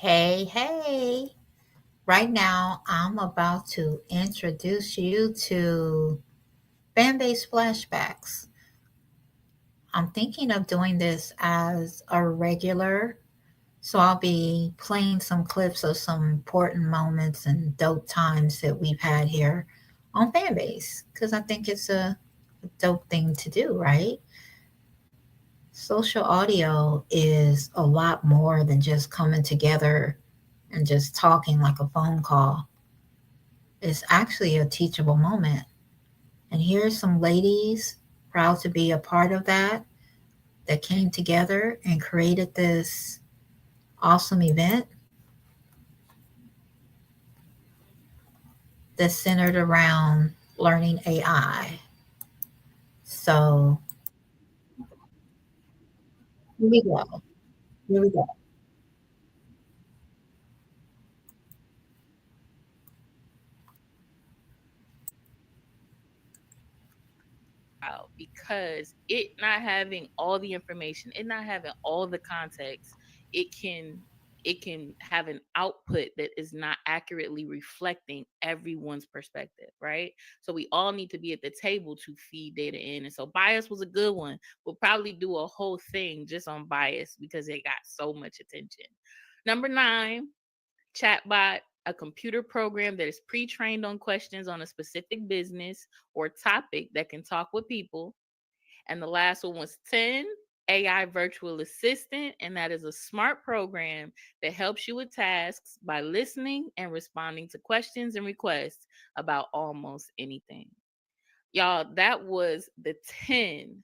Hey, hey. Right now, I'm about to introduce you to Fanbase Flashbacks. I'm thinking of doing this as a regular, so I'll be playing some clips of some important moments and dope times that we've had here on Fanbase because I think it's a dope thing to do, right? Social audio is a lot more than just coming together and just talking like a phone call. It's actually a teachable moment. And here's some ladies proud to be a part of that came together and created this awesome event that's centered around learning AI. So here we go. Here we go. Out because it not having all the information, it not having all the context, it can it can have an output that is not accurately reflecting everyone's perspective, right? So we all need to be at the table to feed data in. And so bias was a good one. We'll probably do a whole thing just on bias because it got so much attention. Number 9, chatbot, a computer program that is pre-trained on questions on a specific business or topic that can talk with people. And the last one was 10, AI virtual assistant, and that is a smart program that helps you with tasks by listening and responding to questions and requests about almost anything. Y'all, that was the 10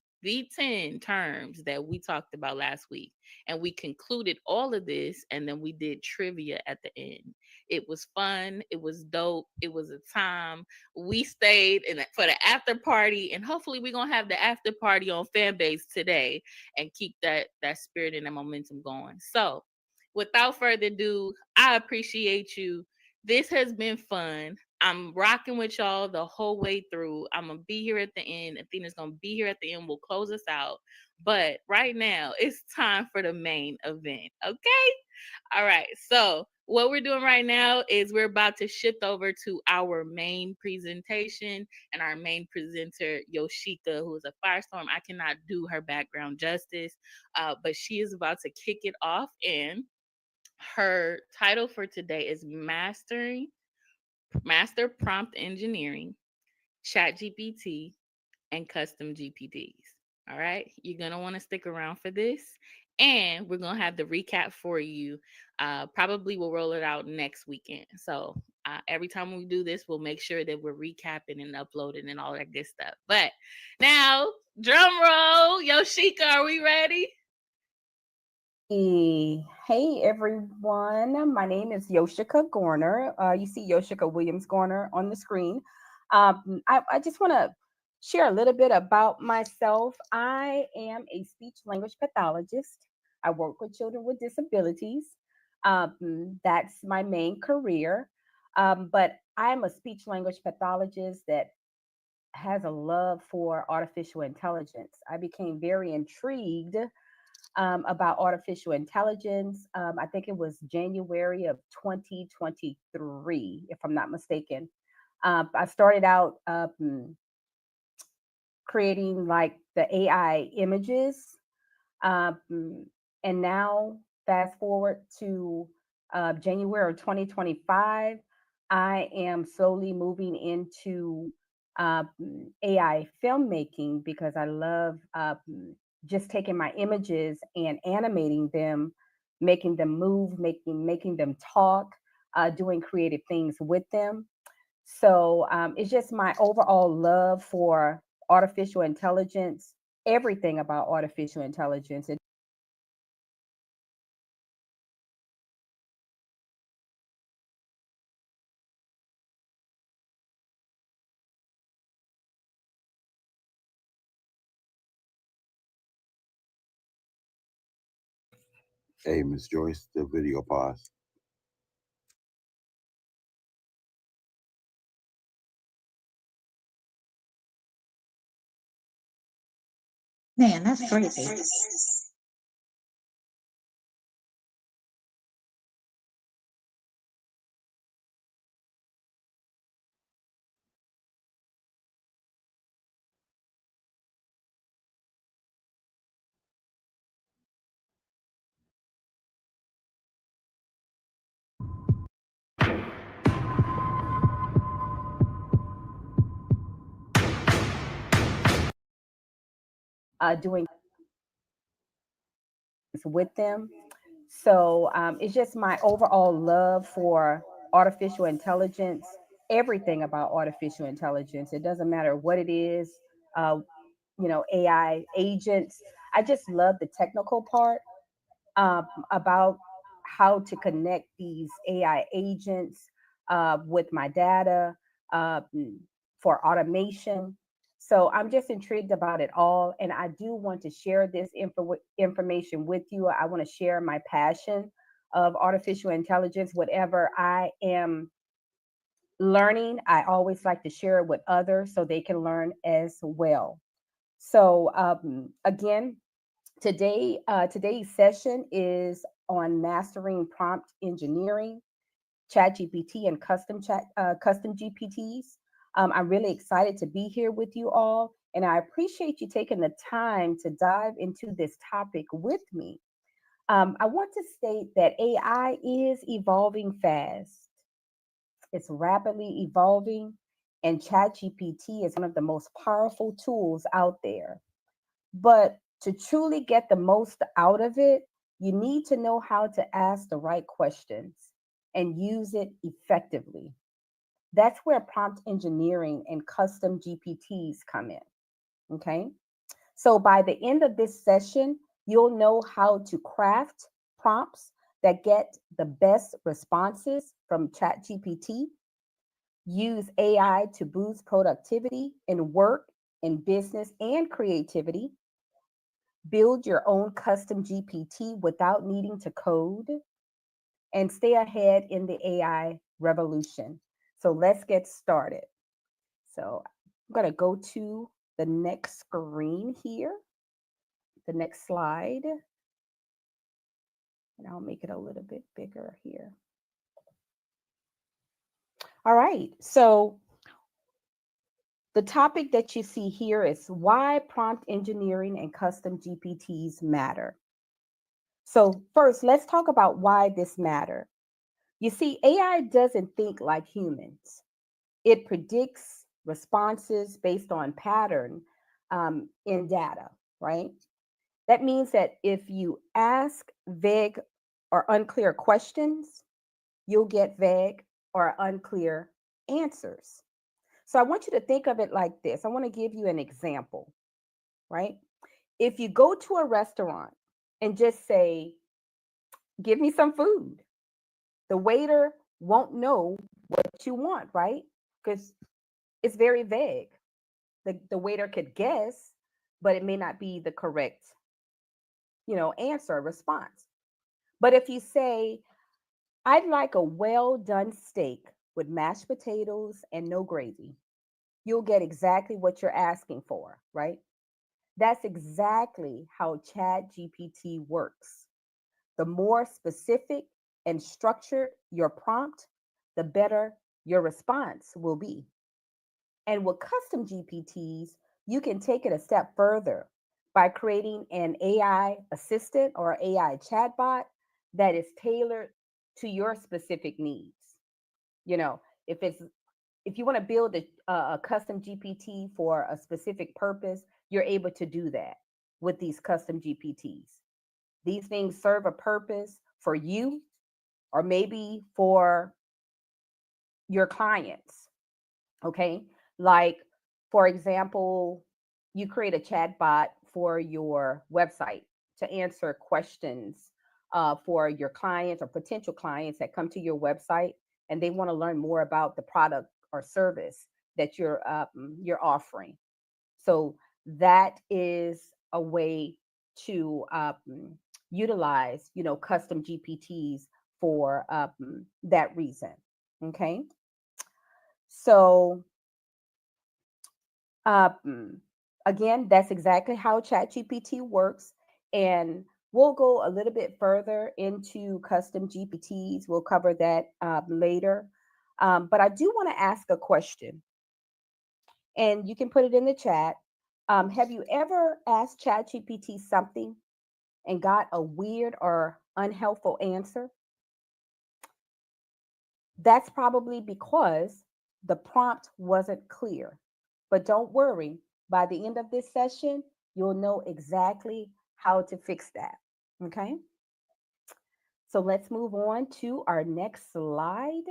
terms that we talked about last week. And we concluded all of this and then we did trivia at the end. It was fun. It was dope. It was a time. We stayed for the after party, and hopefully we're gonna have the after party on Fanbase today and keep that spirit and that momentum going. So without further ado, I appreciate you. This has been fun. I'm rocking with y'all the whole way through. I'm gonna be here at the end. Athena's gonna be here at the end. We'll close us out. But right now, it's time for the main event. Okay? All right. So what we're doing right now is we're about to shift over to our main presentation and our main presenter, Yoshika, who is a firestorm. I cannot do her background justice, but she is about to kick it off. And her title for today is Master Prompt Engineering, Chat GPT, and Custom GPTs. All right. You're going to want to stick around for this. And we're going to have the recap for you. Probably we'll roll it out next weekend. So every time we do this, we'll make sure that we're recapping and uploading and all that good stuff. But now, drum roll. Yoshika, are we ready? Hey everyone, my name is Yoshika Gorner. You see Yoshika Williams Gorner on the screen. I just want to share a little bit about myself. I am a speech language pathologist. I work with children with disabilities. That's my main career. But I'm a speech language pathologist that has a love for artificial intelligence. I became very intrigued about artificial intelligence. I think it was January of 2023, if I'm not mistaken. I started out creating like the AI images, and now fast forward to January of 2025, I am slowly moving into AI filmmaking because I love just taking my images and animating them, making them move, making them talk, doing creative things with them. So it's just my overall love for artificial intelligence, everything about artificial intelligence. Hey, Miss Joyce, the video pause. Man, that's crazy. doing with them. So it's just my overall love for artificial intelligence, everything about artificial intelligence. It doesn't matter what it is, uh, AI agents. I just love the technical part about how to connect these AI agents with my data uh, for automation. So I'm just intrigued about it all. And I do want to share this information with you. I want to share my passion of artificial intelligence. Whatever I am learning, I always like to share it with others so they can learn as well. So again, today's session is on mastering prompt engineering, ChatGPT, and custom GPTs. I'm really excited to be here with you all, and I appreciate you taking the time to dive into this topic with me. I want to state that AI is evolving fast. It's rapidly evolving, and ChatGPT is one of the most powerful tools out there. But to truly get the most out of it, you need to know how to ask the right questions and use it effectively. That's where prompt engineering and custom GPTs come in. Okay. So by the end of this session, you'll know how to craft prompts that get the best responses from ChatGPT, use AI to boost productivity in work, in business, and creativity, build your own custom GPT without needing to code, and stay ahead in the AI revolution. So let's get started. So I'm going to go to the next screen here, the next slide, and I'll make it a little bit bigger here. All right. So the topic that you see here is why prompt engineering and custom GPTs matter. So first, let's talk about why this matter. You see, AI doesn't think like humans. It predicts responses based on pattern in data, right? That means that if you ask vague or unclear questions, you'll get vague or unclear answers. So I want you to think of it like this. I want to give you an example, right? If you go to a restaurant and just say, give me some food, the waiter won't know what you want, right? Because it's very vague. The waiter could guess, but it may not be the correct, answer or response. But if you say, I'd like a well done steak with mashed potatoes and no gravy, you'll get exactly what you're asking for, right? That's exactly how Chat GPT works. The more specific and structured your prompt, the better your response will be. And with custom GPTs, you can take it a step further by creating an AI assistant or AI chatbot that is tailored to your specific needs. You know, if you want to build a custom GPT for a specific purpose, you're able to do that with these custom GPTs. These things serve a purpose for you or maybe for your clients. Okay. Like, for example, you create a chat bot for your website to answer questions for your clients or potential clients that come to your website and they want to learn more about the product or service that you're offering. So that is a way to utilize, custom GPTs for that reason. Okay. So um, again, that's exactly how ChatGPT works. And we'll go a little bit further into custom GPTs. We'll cover that later. But I do want to ask a question, and you can put it in the chat. Have you ever asked ChatGPT something and got a weird or unhelpful answer? That's probably because the prompt wasn't clear. But don't worry, by the end of this session, You'll know exactly how to fix that. Okay. So let's move on to our next slide.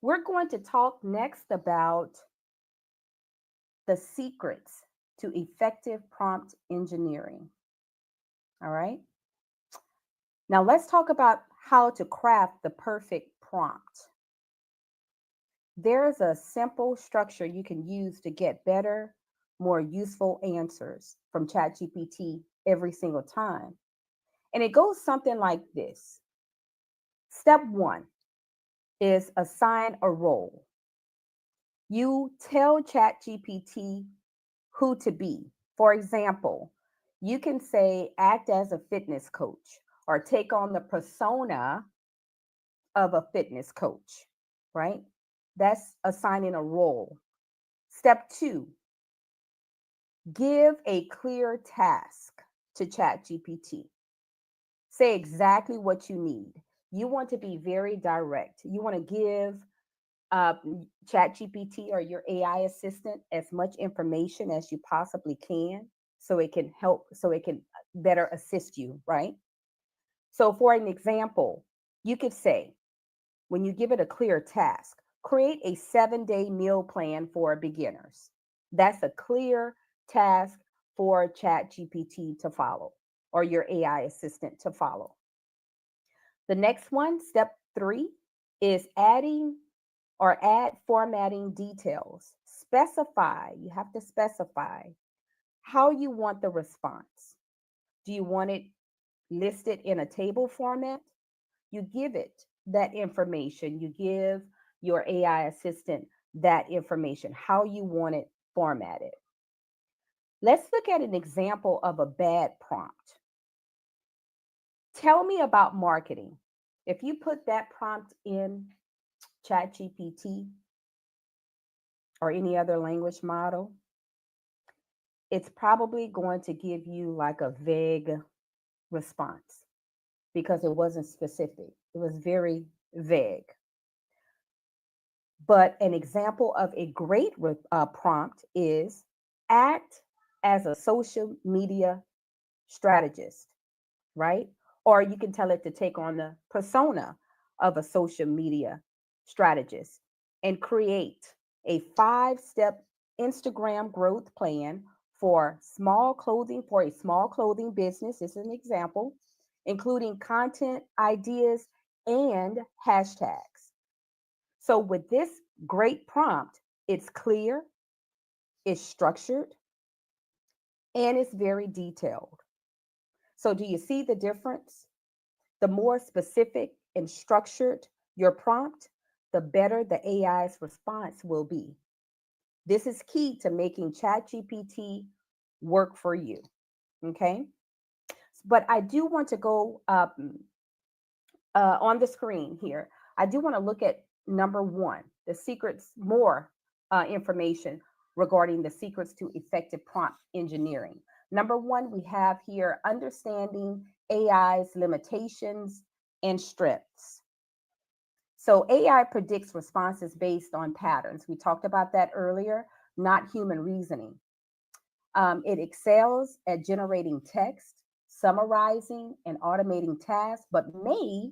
We're going to talk next about the secrets to effective prompt engineering. All right. Now let's talk about how to craft the perfect prompt. There's a simple structure you can use to get better, more useful answers from ChatGPT every single time. And it goes something like this. Step one is assign a role. You tell ChatGPT who to be. For example, you can say act as a fitness coach or take on the persona of a fitness coach, right? That's assigning a role. Step two, give a clear task to ChatGPT. Say exactly what you need. You want to be very direct. You want to give uh, ChatGPT or your AI assistant as much information as you possibly can so it can help, so it can better assist you, right? So, for an example, you could say, when you give it a clear task, create a 7-day meal plan for beginners. That's a clear task for ChatGPT to follow or your AI assistant to follow. The next one, step three, is adding or add formatting details. Specify, you have to specify how you want the response. Do you want it listed in a table format? You give it that information. You give your AI assistant that information, how you want it formatted. Let's look at an example of a bad prompt. Tell me about marketing. If you put that prompt in ChatGPT or any other language model, it's probably going to give you like a vague response because it wasn't specific. It was very vague. But an example of a great prompt is act as a social media strategist, right? Or you can tell it to take on the persona of a social media strategist and create a 5-step Instagram growth plan for a small clothing business. This is an example, including content ideas and hashtags. So with this great prompt, it's clear, it's structured, and it's very detailed. So do you see the difference? The more specific and structured your prompt, the better the AI's response will be. This is key to making ChatGPT work for you. Okay. But I do want to go on the screen here. I do want to look at number one, the secrets, more information regarding the secrets to effective prompt engineering. Number one, we have here understanding AI's limitations and strengths. So AI predicts responses based on patterns. We talked about that earlier, not human reasoning. It excels at generating text, summarizing, and automating tasks, but may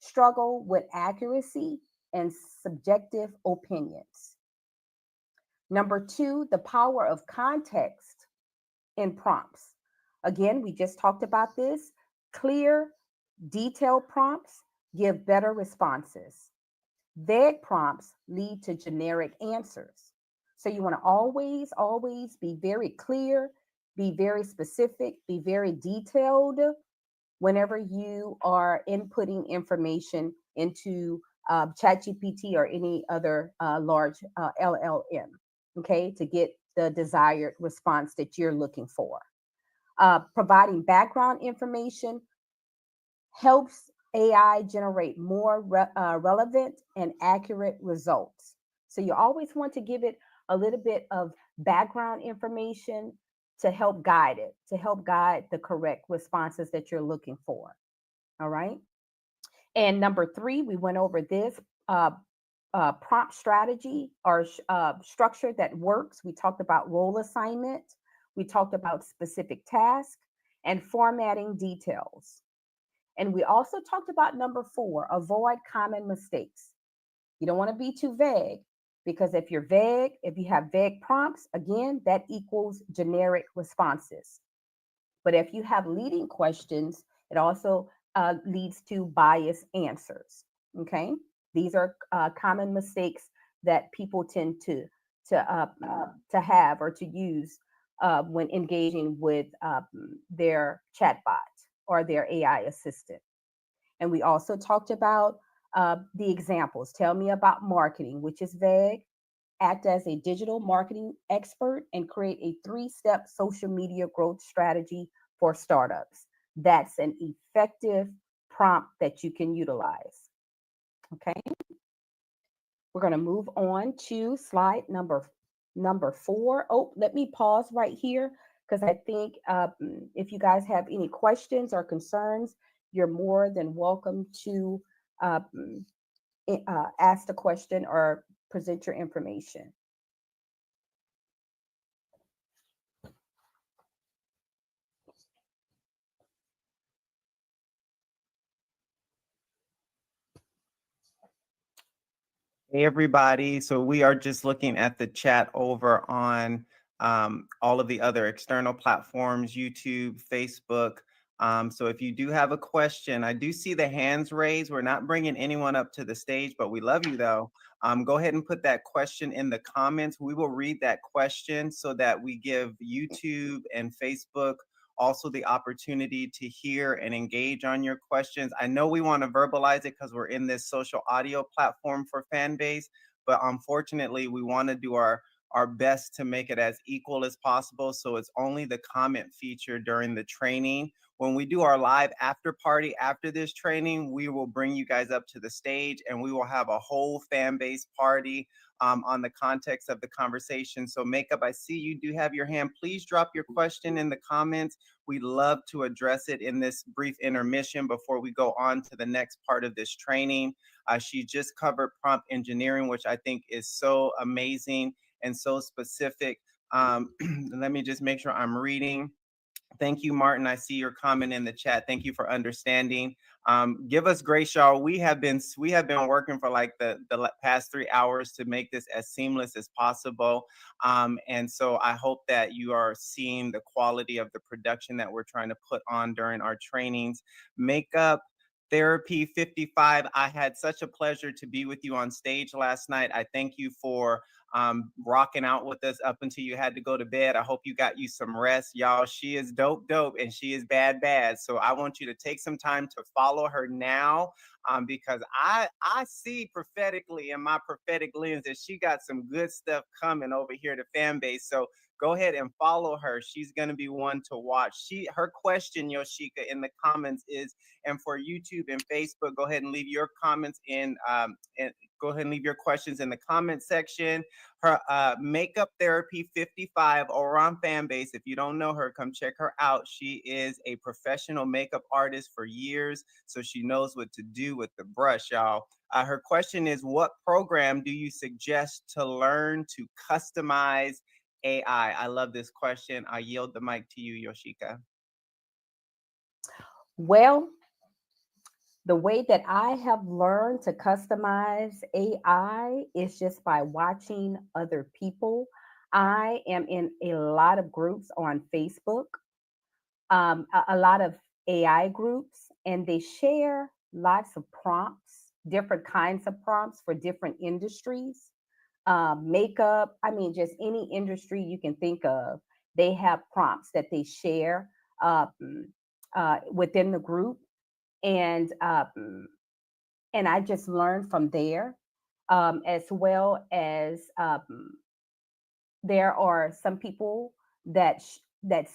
struggle with accuracy and subjective opinions. Number two, the power of context in prompts. Again, we just talked about this. Clear, detailed prompts give better responses. Vague prompts lead to generic answers. So you want to always be very clear, be very specific, be very detailed whenever you are inputting information into ChatGPT or any other large LLM, okay, to get the desired response that you're looking for. Providing background information helps AI generate more relevant and accurate results. So you always want to give it a little bit of background information to help guide it, to help guide the correct responses that you're looking for. All right. And number three, we went over this prompt strategy or structure that works. We talked about role assignment. We talked about specific tasks and formatting details. And we also talked about number 4, avoid common mistakes. You don't want to be too vague because if you're vague, if you have vague prompts, again, that equals generic responses. But if you have leading questions, it also leads to biased answers. Okay, these are common mistakes that people tend to have or to use when engaging with their chatbot or their AI assistant. And we also talked about the examples. Tell me about marketing, which is vague. Act as a digital marketing expert and create a 3-step social media growth strategy for startups. That's an effective prompt that you can utilize. Okay. We're going to move on to slide number 4. Oh, let me pause right here because I think if you guys have any questions or concerns, you're more than welcome to ask the question or present your information. Hey, everybody. So we are just looking at the chat over on all of the other external platforms, YouTube, Facebook. So if you do have a question, I do see the hands raised. We're not bringing anyone up to the stage, but we love you though. Go ahead and put that question in the comments. We will read that question so that we give YouTube and Facebook also the opportunity to hear and engage on your questions. I know we want to verbalize it because we're in this social audio platform for Fanbase, but unfortunately, we want to do our best to make it as equal as possible. So it's only the comment feature during the training. When we do our live after party after this training, we will bring you guys up to the stage and we will have a whole Fanbase party on the context of the conversation. So Makeup, I see you do have your hand. Please drop your question in the comments. We'd love to address it in this brief intermission before we go on to the next part of this training. She just covered prompt engineering, which I think is so amazing and so specific. Let me just make sure I'm reading. Thank you, Martin. I see your comment in the chat. Thank you for understanding. Give us grace, y'all. We have been working for like the past 3 hours to make this as seamless as possible. And so I hope that you are seeing the quality of the production that we're trying to put on during our trainings. Makeup Therapy 55. I had such a pleasure to be with you on stage last night. I thank you for rocking out with us up until you had to go to bed. I hope you got you some rest. Y'all, she is dope, and she is bad. So I want you to take some time to follow her now because I see prophetically in my prophetic lens that she got some good stuff coming over here to Fanbase. So go ahead and follow her. She's going to be one to watch. Her question, Yoshika, in the comments is, and for YouTube and Facebook, go ahead and leave your comments in go ahead and leave your questions in the comment section. Her Makeup Therapy 55 over on Fanbase. If you don't know her, come check her out. She is a professional makeup artist for years, so she knows what to do with the brush, y'all. Her question is, what program do you suggest to learn to customize AI? I love this question. I yield the mic to you, Yoshika. Well, the way that I have learned to customize AI is just by watching other people. I am in a lot of groups on Facebook, a lot of AI groups, and they share lots of prompts, different kinds of prompts for different industries. Makeup, I mean, just any industry you can think of, they have prompts that they share within the group. And I just learned from there, as well as there are some people that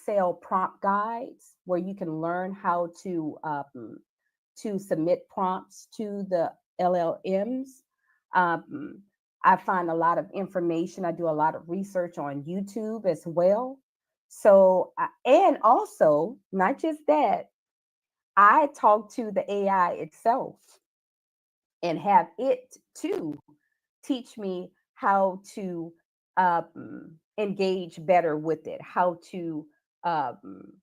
sell prompt guides where you can learn how to submit prompts to the LLMs. I find a lot of information. I do a lot of research on YouTube as well. So, and also not just that, I talk to the AI itself and have it too teach me how to engage better with it, how to um,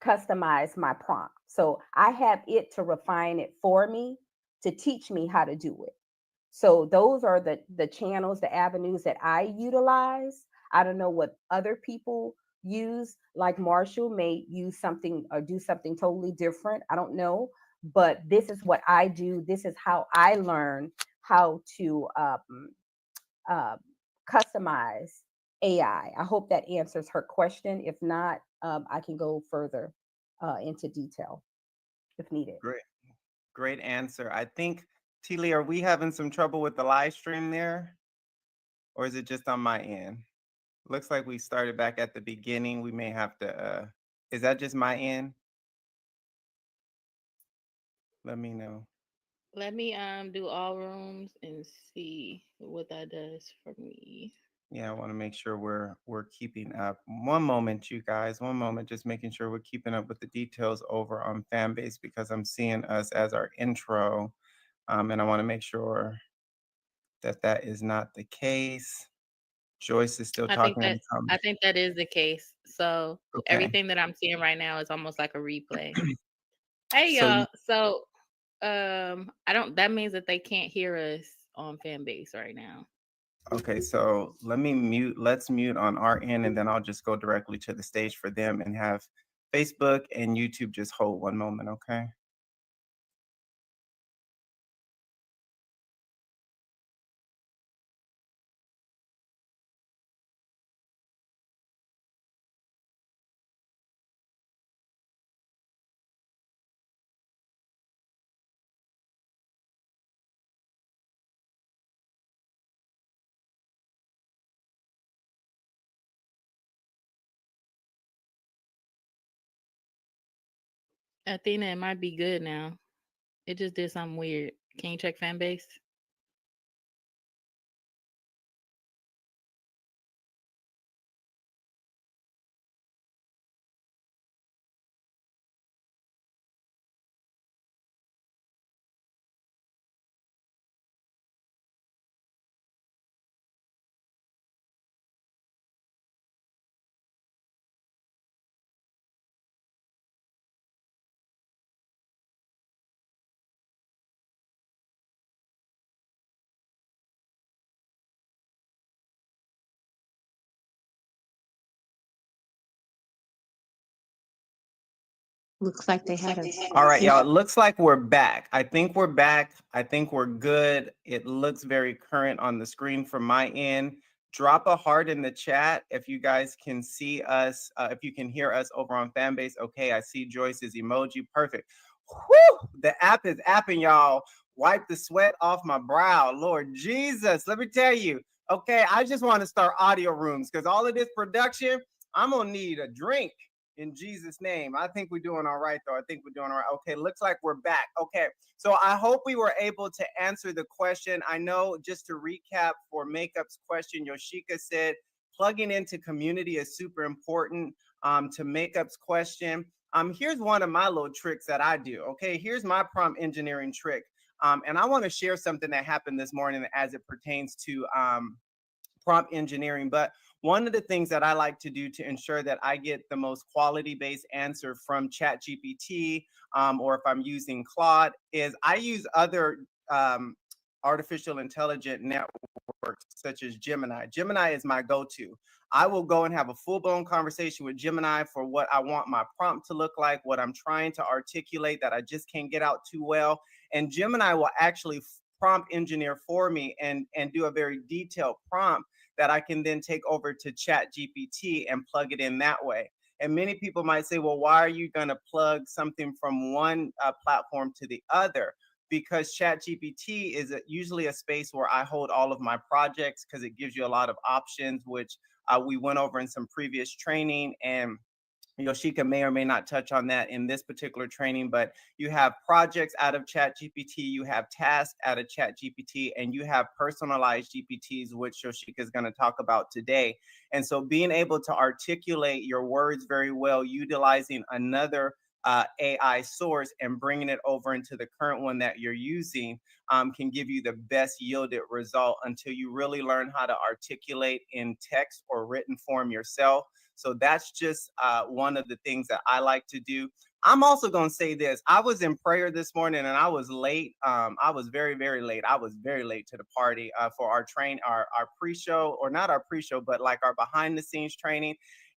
customize my prompt. So I have it to refine it for me, to teach me how to do it. So those are the channels, the avenues that I utilize. I don't know what other people use. Like Marshall may use something or do something totally different. I don't know, but this is what I do. This is how I learn how to uh, customize AI. I hope that answers her question. If not, I can go further into detail if needed. Great answer. I think, Teely, are we having some trouble with the live stream there? Or is it just on my end? Looks like we started back at the beginning. We may have to, is that just my end? Let me know. Let me do all rooms and see what that does for me. Yeah, I want to make sure we're keeping up. One moment, you guys. One moment, just making sure we're keeping up with the details over on Fanbase because I'm seeing us as our intro, and I want to make sure that that is not the case. Joyce is still I think talking. I think that is the case. So Okay. everything that I'm seeing right now is almost like a replay. Hey So y'all. So I don't that means that they can't hear us on Fanbase right now. okay, so let's mute on our end, and then I'll just go directly to the stage for them and have Facebook and YouTube just hold one moment, okay? Athena, it might be good now. It just did something weird. Can you check Fanbase? Looks like they had a. All right, y'all. It looks like we're back. I think we're back. I think we're good. It looks very current on the screen from my end. Drop a heart in the chat if you guys can see us, if you can hear us over on Fanbase. Okay, I see Joyce's emoji. Perfect. Whew, the app is apping, y'all. Wipe the sweat off my brow. Lord Jesus, let me tell you. Okay, I just want to start audio rooms because all of this production, I'm going to need a drink. In Jesus' name. I think we're doing all right, though. I think we're doing all right. Okay, looks like we're back. Okay, so I hope we were able to answer the question. I know, just to recap for Makeup's question, Yoshika said plugging into community is super important to Makeup's question. Here's one of my little tricks that I do. Okay, here's my prompt engineering trick. And I want to share something that happened this morning as it pertains to prompt engineering. But one of the things that I like to do to ensure that I get the most quality-based answer from ChatGPT, or if I'm using Claude, is I use other artificial intelligence networks such as Gemini. Gemini is my go-to. I will go and have a full-blown conversation with Gemini for what I want my prompt to look like, what I'm trying to articulate that I just can't get out too well. And Gemini will actually prompt engineer for me and do a very detailed prompt that I can then take over to ChatGPT and plug it in that way. And many people might say, well, why are you going to plug something from one platform to the other? Because ChatGPT is usually a space where I hold all of my projects because it gives you a lot of options, which we went over in some previous training. And Yoshika may or may not touch on that in this particular training, but you have projects out of ChatGPT, you have tasks out of ChatGPT, and you have personalized GPTs, which Yoshika is going to talk about today. And so being able to articulate your words very well, utilizing another AI source and bringing it over into the current one that you're using can give you the best yielded result until you really learn how to articulate in text or written form yourself. So that's just one of the things that I like to do. I'm also going to say this. I was in prayer this morning and I was late. I was very, very late. I was very late to the party for our pre-show, or not our pre-show, but like our behind the scenes training.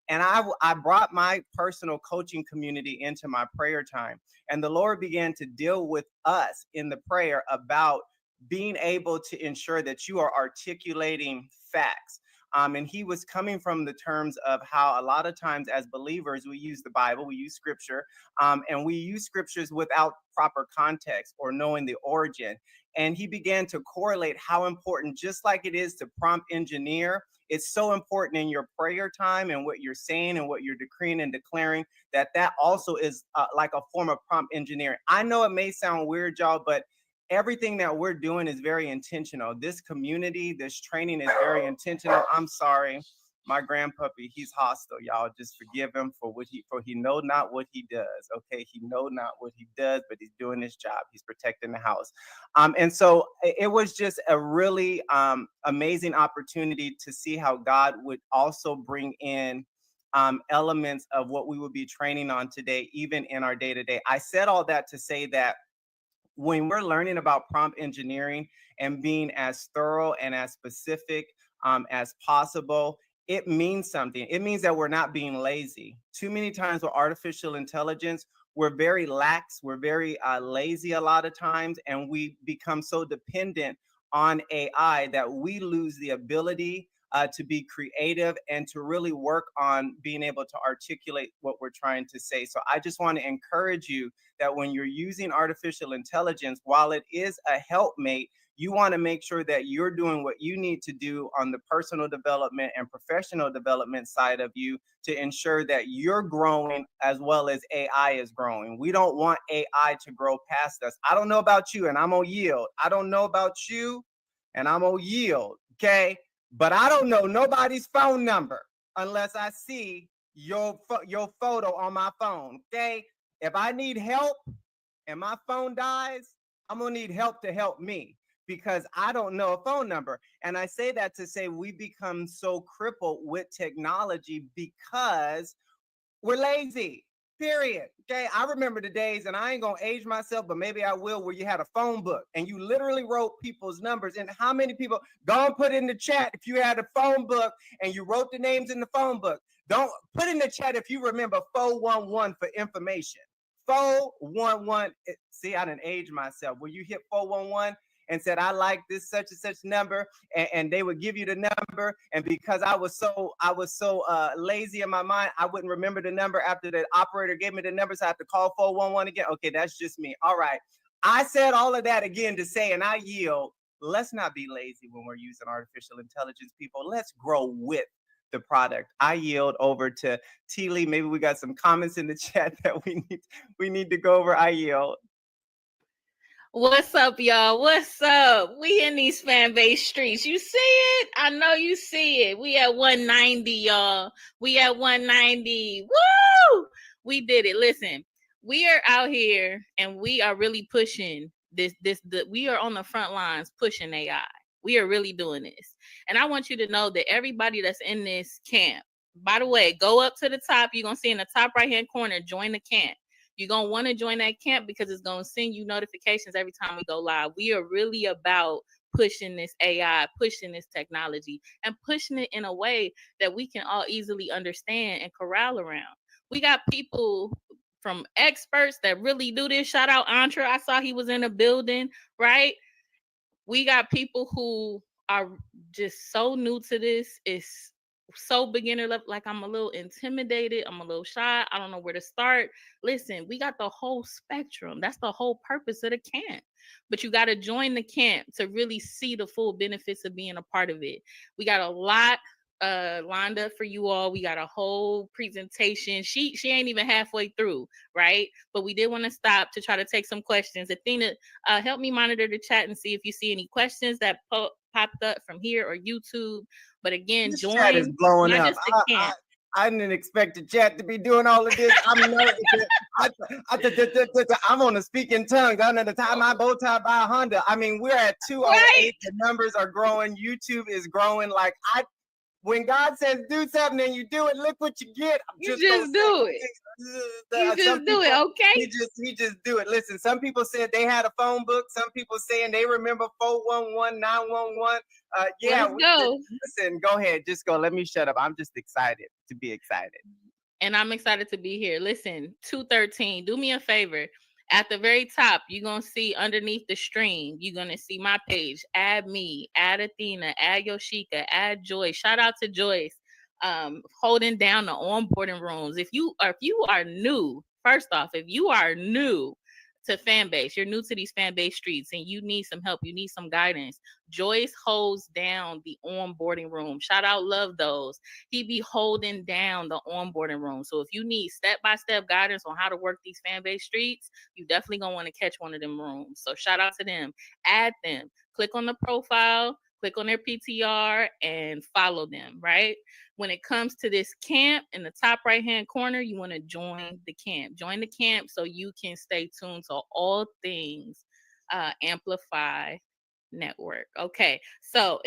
And I brought my personal coaching community into my prayer time. And the Lord began to deal with us in the prayer about being able to ensure that you are articulating facts. And he was coming from the terms of how a lot of times as believers, we use the Bible, we use scripture, and we use scriptures without proper context or knowing the origin. And he began to correlate how important, just like it is to prompt engineer, it's so important in your prayer time and what you're saying and what you're decreeing and declaring, that also is like a form of prompt engineering. I know it may sound weird, y'all, but everything that we're doing is very intentional. This community, this training is very intentional. I'm sorry, my grandpuppy, he's hostile, y'all. Just forgive him for he know not what he does. Okay, he know not what he does, but he's doing his job. He's protecting the house. And so it was just a really amazing opportunity to see how God would also bring in elements of what we would be training on today, even in our day-to-day. I said all that to say that when we're learning about prompt engineering and being as thorough and as specific as possible, it means something. It means that we're not being lazy. Too many times with artificial intelligence, we're very lax, we're very lazy a lot of times, and we become so dependent on AI that we lose the ability to be creative and to really work on being able to articulate what we're trying to say. So I just want to encourage you that when you're using artificial intelligence, while it is a helpmate, you want to make sure that you're doing what you need to do on the personal development and professional development side of you to ensure that you're growing as well as AI is growing. We don't want AI to grow past us. I don't know about you, and I'm going to yield. I don't know about you, and I'm going to yield, okay? But I don't know nobody's phone number unless I see your photo on my phone, okay? If I need help and my phone dies, I'm going to need help to help me because I don't know a phone number. And I say that to say we become so crippled with technology because we're lazy, period. Okay, I remember the days, and I ain't gonna age myself, but maybe I will, where you had a phone book and you literally wrote people's numbers. And how many people, go and put in the chat if you had a phone book and you wrote the names in the phone book. Don't put in the chat if you remember 411 for information. 411, see, I didn't age myself. Will you hit 411 and said, I like this such and such number, and they would give you the number. And because I was so lazy in my mind, I wouldn't remember the number after the operator gave me the number, so I have to call 411 again. Okay, that's just me. All right. I said all of that again to say, and I yield, let's not be lazy when we're using artificial intelligence, people. Let's grow with the product. I yield over to T. Lee. Maybe we got some comments in the chat that we need to go over. I yield. What's up, y'all? What's up? We in these Fanbase streets. You see it? I know you see it. We at 190, y'all. We at 190. Woo! We did it. Listen, we are out here and we are really pushing we are on the front lines pushing AI. We are really doing this. And I want you to know that everybody that's in this camp, by the way, go up to the top. You're going to see in the top right-hand corner, join the camp. You're going to want to join that camp because it's going to send you notifications every time we go live. We are really about pushing this AI, pushing this technology, and pushing it in a way that we can all easily understand and corral around. We got people from experts that really do this. Shout out Antra. I saw he was in the building, right? We got people who are just so new to this. It's so beginner level, like I'm a little intimidated, I'm a little shy, I don't know where to start. Listen, we got the whole spectrum. That's the whole purpose of the camp. But you got to join the camp to really see the full benefits of being a part of it. We got a lot lined up for you all. We got a whole presentation. She ain't even halfway through, right? But we did want to stop to try to take some questions. Athena, help me monitor the chat and see if you see any questions that popped up from here or YouTube. But again, This join. chat is blowing not up. just the camp. I didn't expect the chat to be doing all of this. I'm nervous. I'm on the speaking tongues. I'm at the time my bow tie by a Honda. I mean, we're at 208. The numbers are growing. YouTube is growing. Like when God says do something and you do it, look what you get. You just do it. You just do it, okay? He just do it. Listen, some people said they had a phone book. Some people saying they remember 411, 911. Yeah, let's go. Listen, go ahead. Just go. Let me shut up. I'm just excited to be excited. And I'm excited to be here. Listen, 213, do me a favor. At the very top, you're going to see underneath the stream, you're going to see my page. Add me, add Athena, add Yoshika, add Joyce. Shout out to Joyce, holding down the onboarding rooms. If you are new, first off, if you are new to Fanbase, you're new to these Fanbase streets and you need some help, you need some guidance, Joyce holds down the onboarding room. Shout out, love those. He be holding down the onboarding room. So if you need step-by-step guidance on how to work these Fanbase streets, you definitely gonna want to catch one of them rooms. So shout out to them. Add them. Click on the profile, click on their PTR, and follow them, right? When it comes to this camp, in the top right-hand corner, you want to join the camp. Join the camp so you can stay tuned to all things Amplify Network. Okay, so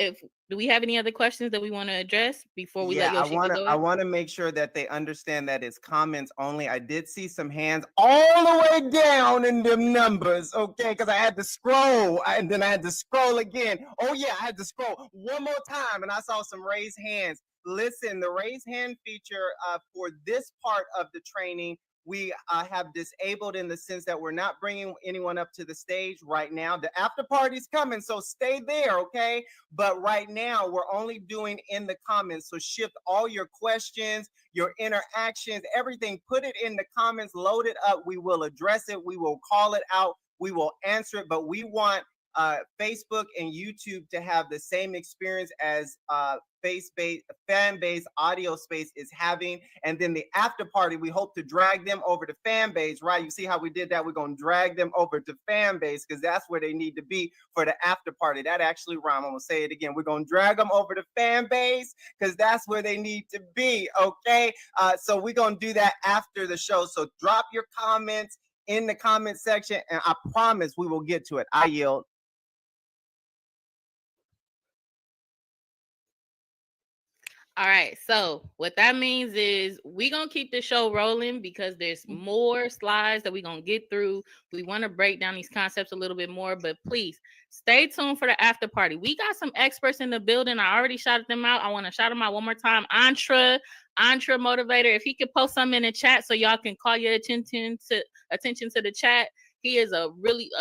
do we have any other questions that we want to address before we let Yoshika go? I want to make sure that they understand that it's comments only. I did see some hands all the way down in them numbers, okay? Because I had to scroll, and then I had to scroll again. Oh yeah, I had to scroll one more time, and I saw some raised hands. Listen, the raise hand feature for this part of the training, we have disabled in the sense that we're not bringing anyone up to the stage right now. The after party's coming, so stay there, okay? But right now, we're only doing in the comments. So shift all your questions, your interactions, everything, put it in the comments, load it up. We will address it. We will call it out. We will answer it, but we want Facebook and YouTube to have the same experience as Fanbase audio space is having. And then the after party, we hope to drag them over to Fanbase, right? You see how we did that? We're going to drag them over to Fanbase because that's where they need to be for the after party. That actually rhyme. I'm going to say it again. We're going to drag them over to Fanbase because that's where they need to be, okay? So we're going to do that after the show. So drop your comments in the comment section, and I promise we will get to it. I yield. All right, so what that means is we're going to keep the show rolling because there's more slides that we're going to get through. We want to break down these concepts a little bit more, but please stay tuned for the after party. We got some experts in the building. I already shouted them out. I want to shout them out one more time. Antra Motivator, if he could post something in the chat so y'all can call your attention to the chat. He is a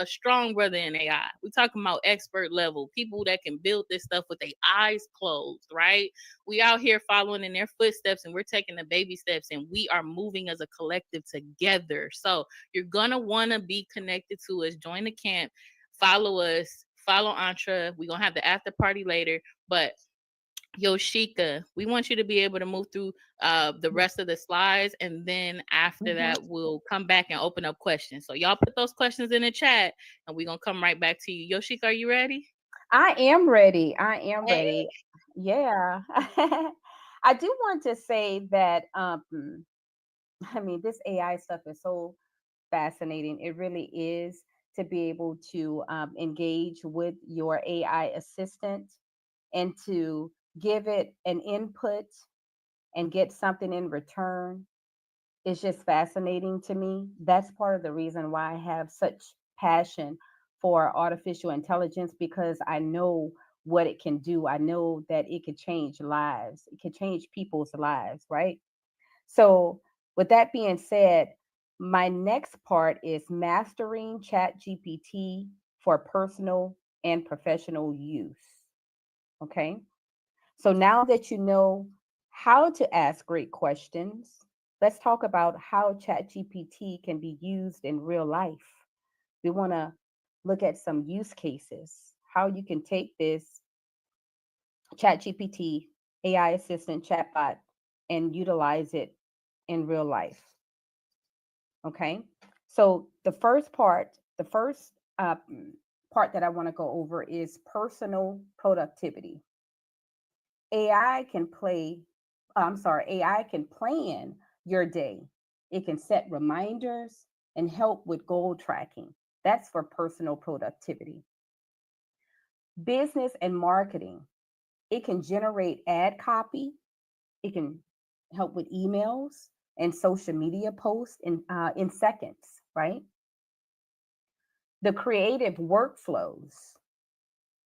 strong brother in AI. We're talking about expert level, people that can build this stuff with their eyes closed, right? We out here following in their footsteps and we're taking the baby steps and we are moving as a collective together. So you're going to want to be connected to us. Join the camp. Follow us. Follow Antra. We're going to have the after party later. But Yoshika, we want you to be able to move through the rest of the slides, and then after that, we'll come back and open up questions. So y'all put those questions in the chat, and we're gonna come right back to you. Yoshika, are you ready? I am ready. Ready. Yeah. I do want to say that I mean, this AI stuff is so fascinating. It really is, to be able to engage with your AI assistant and to give it an input and get something in return. It's just fascinating to me. That's part of the reason why I have such passion for artificial intelligence, because I know what it can do. I know that it can change lives. It can change people's lives, right? So, with that being said, my next part is mastering ChatGPT for personal and professional use. Okay. So now that you know how to ask great questions, let's talk about how ChatGPT can be used in real life. We want to look at some use cases, how you can take this ChatGPT AI assistant chatbot and utilize it in real life. Okay. So the first part that I want to go over is personal productivity. AI can play AI can plan your day. It can set reminders and help with goal tracking. That's for personal productivity. Business and marketing. It can generate ad copy. It can help with emails and social media posts in seconds, right? The creative workflows.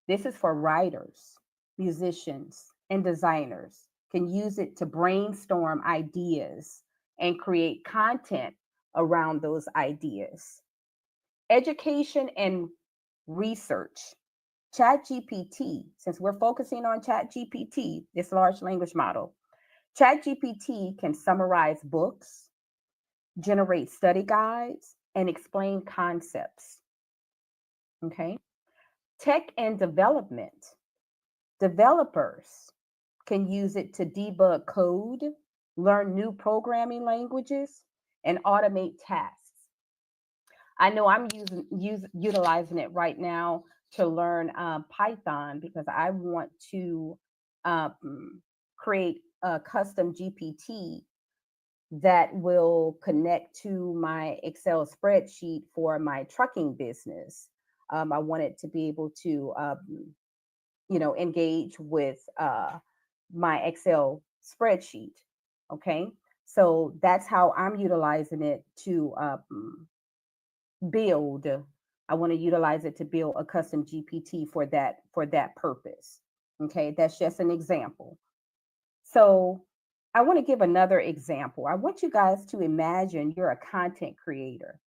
This is for writers, musicians, and designers. Can use it to brainstorm ideas and create content around those ideas. Education and research. ChatGPT, since we're focusing on ChatGPT, this large language model, ChatGPT can summarize books, generate study guides, and explain concepts. Okay. Tech and development. Developers can use it to debug code, learn new programming languages, and automate tasks. I know I'm utilizing it right now to learn Python because I want to create a custom GPT that will connect to my Excel spreadsheet for my trucking business. I want it to be able to, engage with my Excel spreadsheet. Okay, so that's how I'm utilizing it to build. I want to utilize it to build a custom GPT for that purpose. Okay, that's just an example. So I want to give another example. I want you guys to imagine you're a content creator.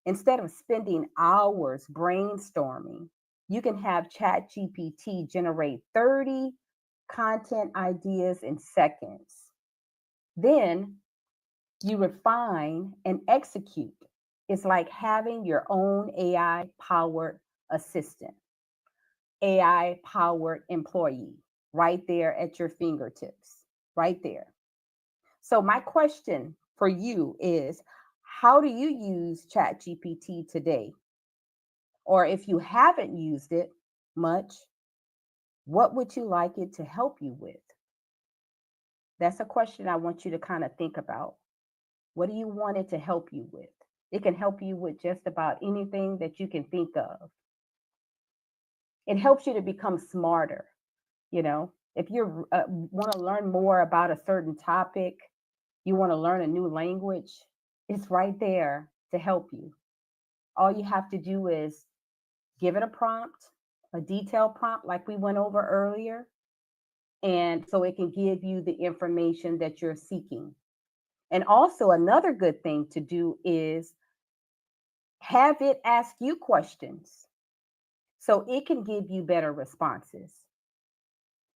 Instead of spending hours brainstorming, you can have ChatGPT generate 30 content ideas in seconds. Then you refine and execute. It's like having your own AI powered assistant, AI powered employee right there at your fingertips, right there. So, my question for you is, how do you use ChatGPT today? Or if you haven't used it much, what would you like it to help you with? That's a question I want you to kind of think about. What do you want it to help you with? It can help you with just about anything that you can think of. It helps you to become smarter. If you want to learn more about a certain topic, you want to learn a new language, it's right there to help you. All you have to do is give it a prompt, a detailed prompt like we went over earlier, and so it can give you the information that you're seeking. And also, another good thing to do is have it ask you questions so it can give you better responses.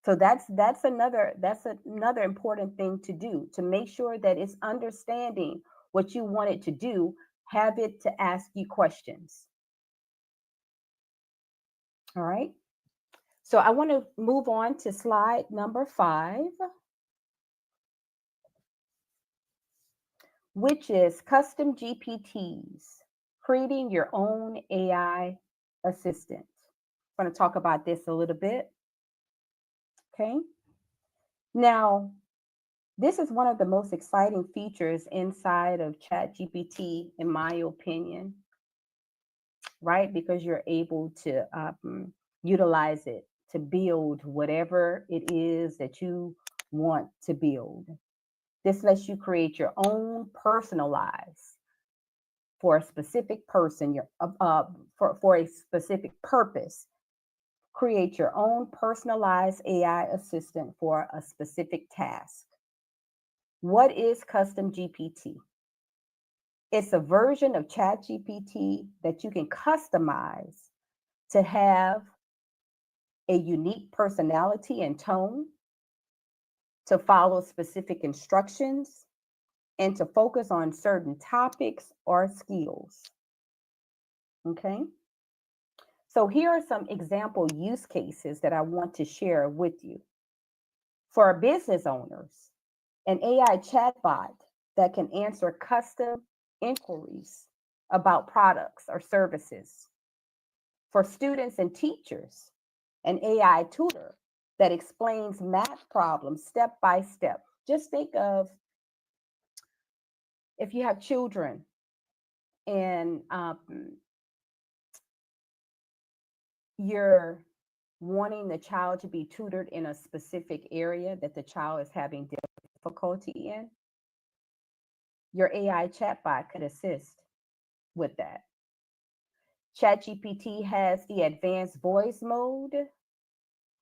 So that's another important thing to do, to make sure that it's understanding what you want it to do. Have it to ask you questions. All right. So I want to move on to slide number 5, which is custom GPTs, creating your own AI assistant. I'm going to talk about this a little bit. Okay. Now, this is one of the most exciting features inside of ChatGPT, in my opinion, right? Because you're able to utilize it to build whatever it is that you want to build. This lets you create your own personalized for a specific person, for a specific purpose. Create your own personalized AI assistant for a specific task. What is custom GPT? It's a version of ChatGPT that you can customize to have a unique personality and tone, to follow specific instructions, and to focus on certain topics or skills. Okay? So here are some example use cases that I want to share with you. For our business owners, an AI chatbot that can answer custom inquiries about products or services. For students and teachers, an AI tutor that explains math problems step by step just think of if you have children and you're wanting the child to be tutored in a specific area that the child is having difficulty in, your AI chatbot could assist with that. ChatGPT has the advanced voice mode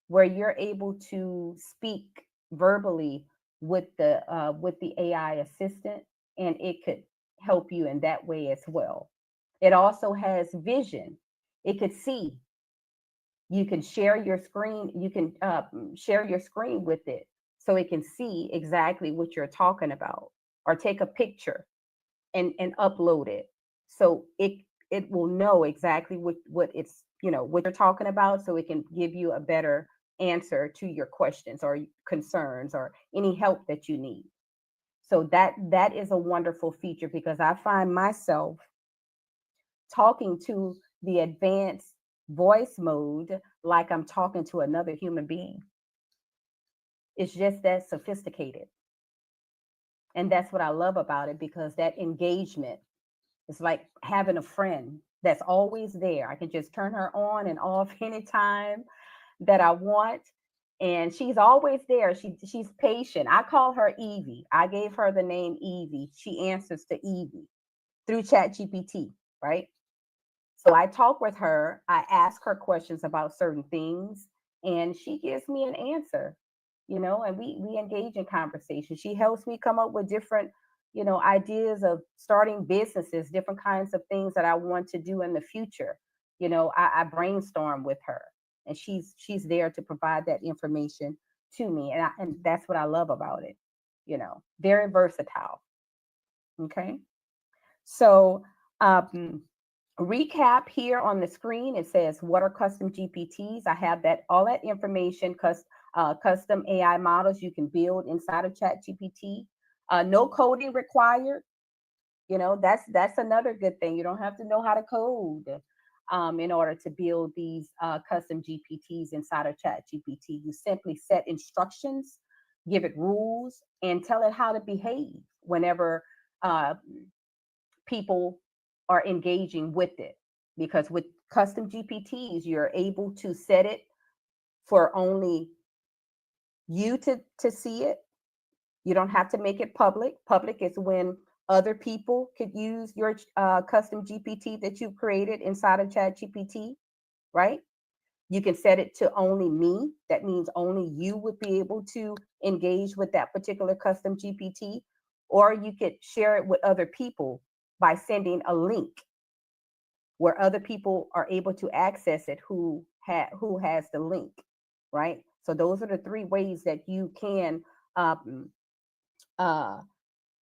where you're able to speak verbally with the AI assistant, and it could help you in that way as well. It also has vision. It could see. You can share your screen. You can share your screen with it so it can see exactly what you're talking about, or take a picture and upload it. So it will know exactly what it's, what you're talking about, so it can give you a better answer to your questions or concerns or any help that you need. So that is a wonderful feature, because I find myself talking to the advanced voice mode like I'm talking to another human being. It's just that sophisticated. And that's what I love about it, because that engagement is like having a friend that's always there. I can just turn her on and off anytime that I want. And she's always there. She's patient. I call her Evie. I gave her the name Evie. She answers to Evie through ChatGPT, right? So I talk with her. I ask her questions about certain things, and she gives me an answer, and we engage in conversation. She helps me come up with different, ideas of starting businesses, different kinds of things that I want to do in the future. I brainstorm with her, and she's there to provide that information to me, and that's what I love about it. Very versatile. Okay, so recap here on the screen. It says, what are custom GPTs? I have all that information. Custom AI models you can build inside of ChatGPT. No coding required. That's another good thing. You don't have to know how to code in order to build these custom GPTs inside of ChatGPT. You simply set instructions, give it rules, and tell it how to behave whenever people are engaging with it. Because with custom GPTs, you're able to set it for only you to see it. You don't have to make it public. Public is when other people could use your custom GPT that you've created inside of ChatGPT, right? You can set it to only me. That means only you would be able to engage with that particular custom GPT. Or you could share it with other people by sending a link where other people are able to access it who has the link, right? So those are the three ways that you can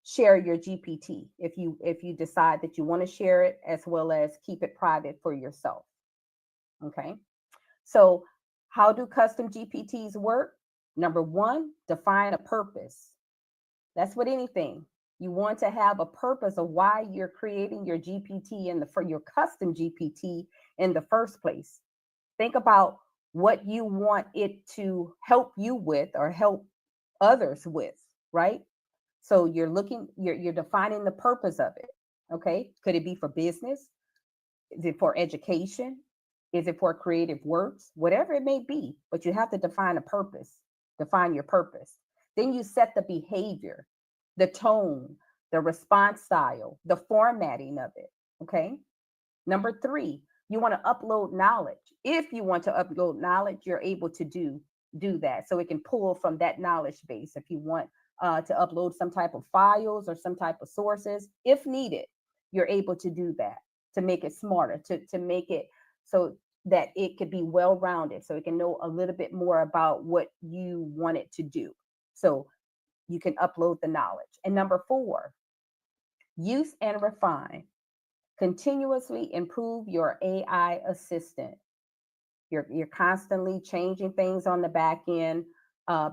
share your GPT if you decide that you want to share it, as well as keep it private for yourself. Okay. So how do custom GPTs work? Number one, define a purpose. That's what anything. You want to have a purpose of why you're creating your GPT for your custom GPT in the first place. Think about what you want it to help you with or help others with, right? So you're defining the purpose of it. Okay. Could it be for business? Is it for education? Is it for creative works? Whatever it may be, but you have to define a purpose, define your purpose. Then you set the behavior, the tone, the response style, the formatting of it. Okay. Number three, you want to upload knowledge. If you want to upload knowledge, you're able to do that. So it can pull from that knowledge base. If you want to upload some type of files or some type of sources, if needed, you're able to do that, to make it smarter, to make it so that it could be well-rounded, so it can know a little bit more about what you want it to do. So you can upload the knowledge. And number four, use and refine. Continuously improve your AI assistant. You're constantly changing things on the back end,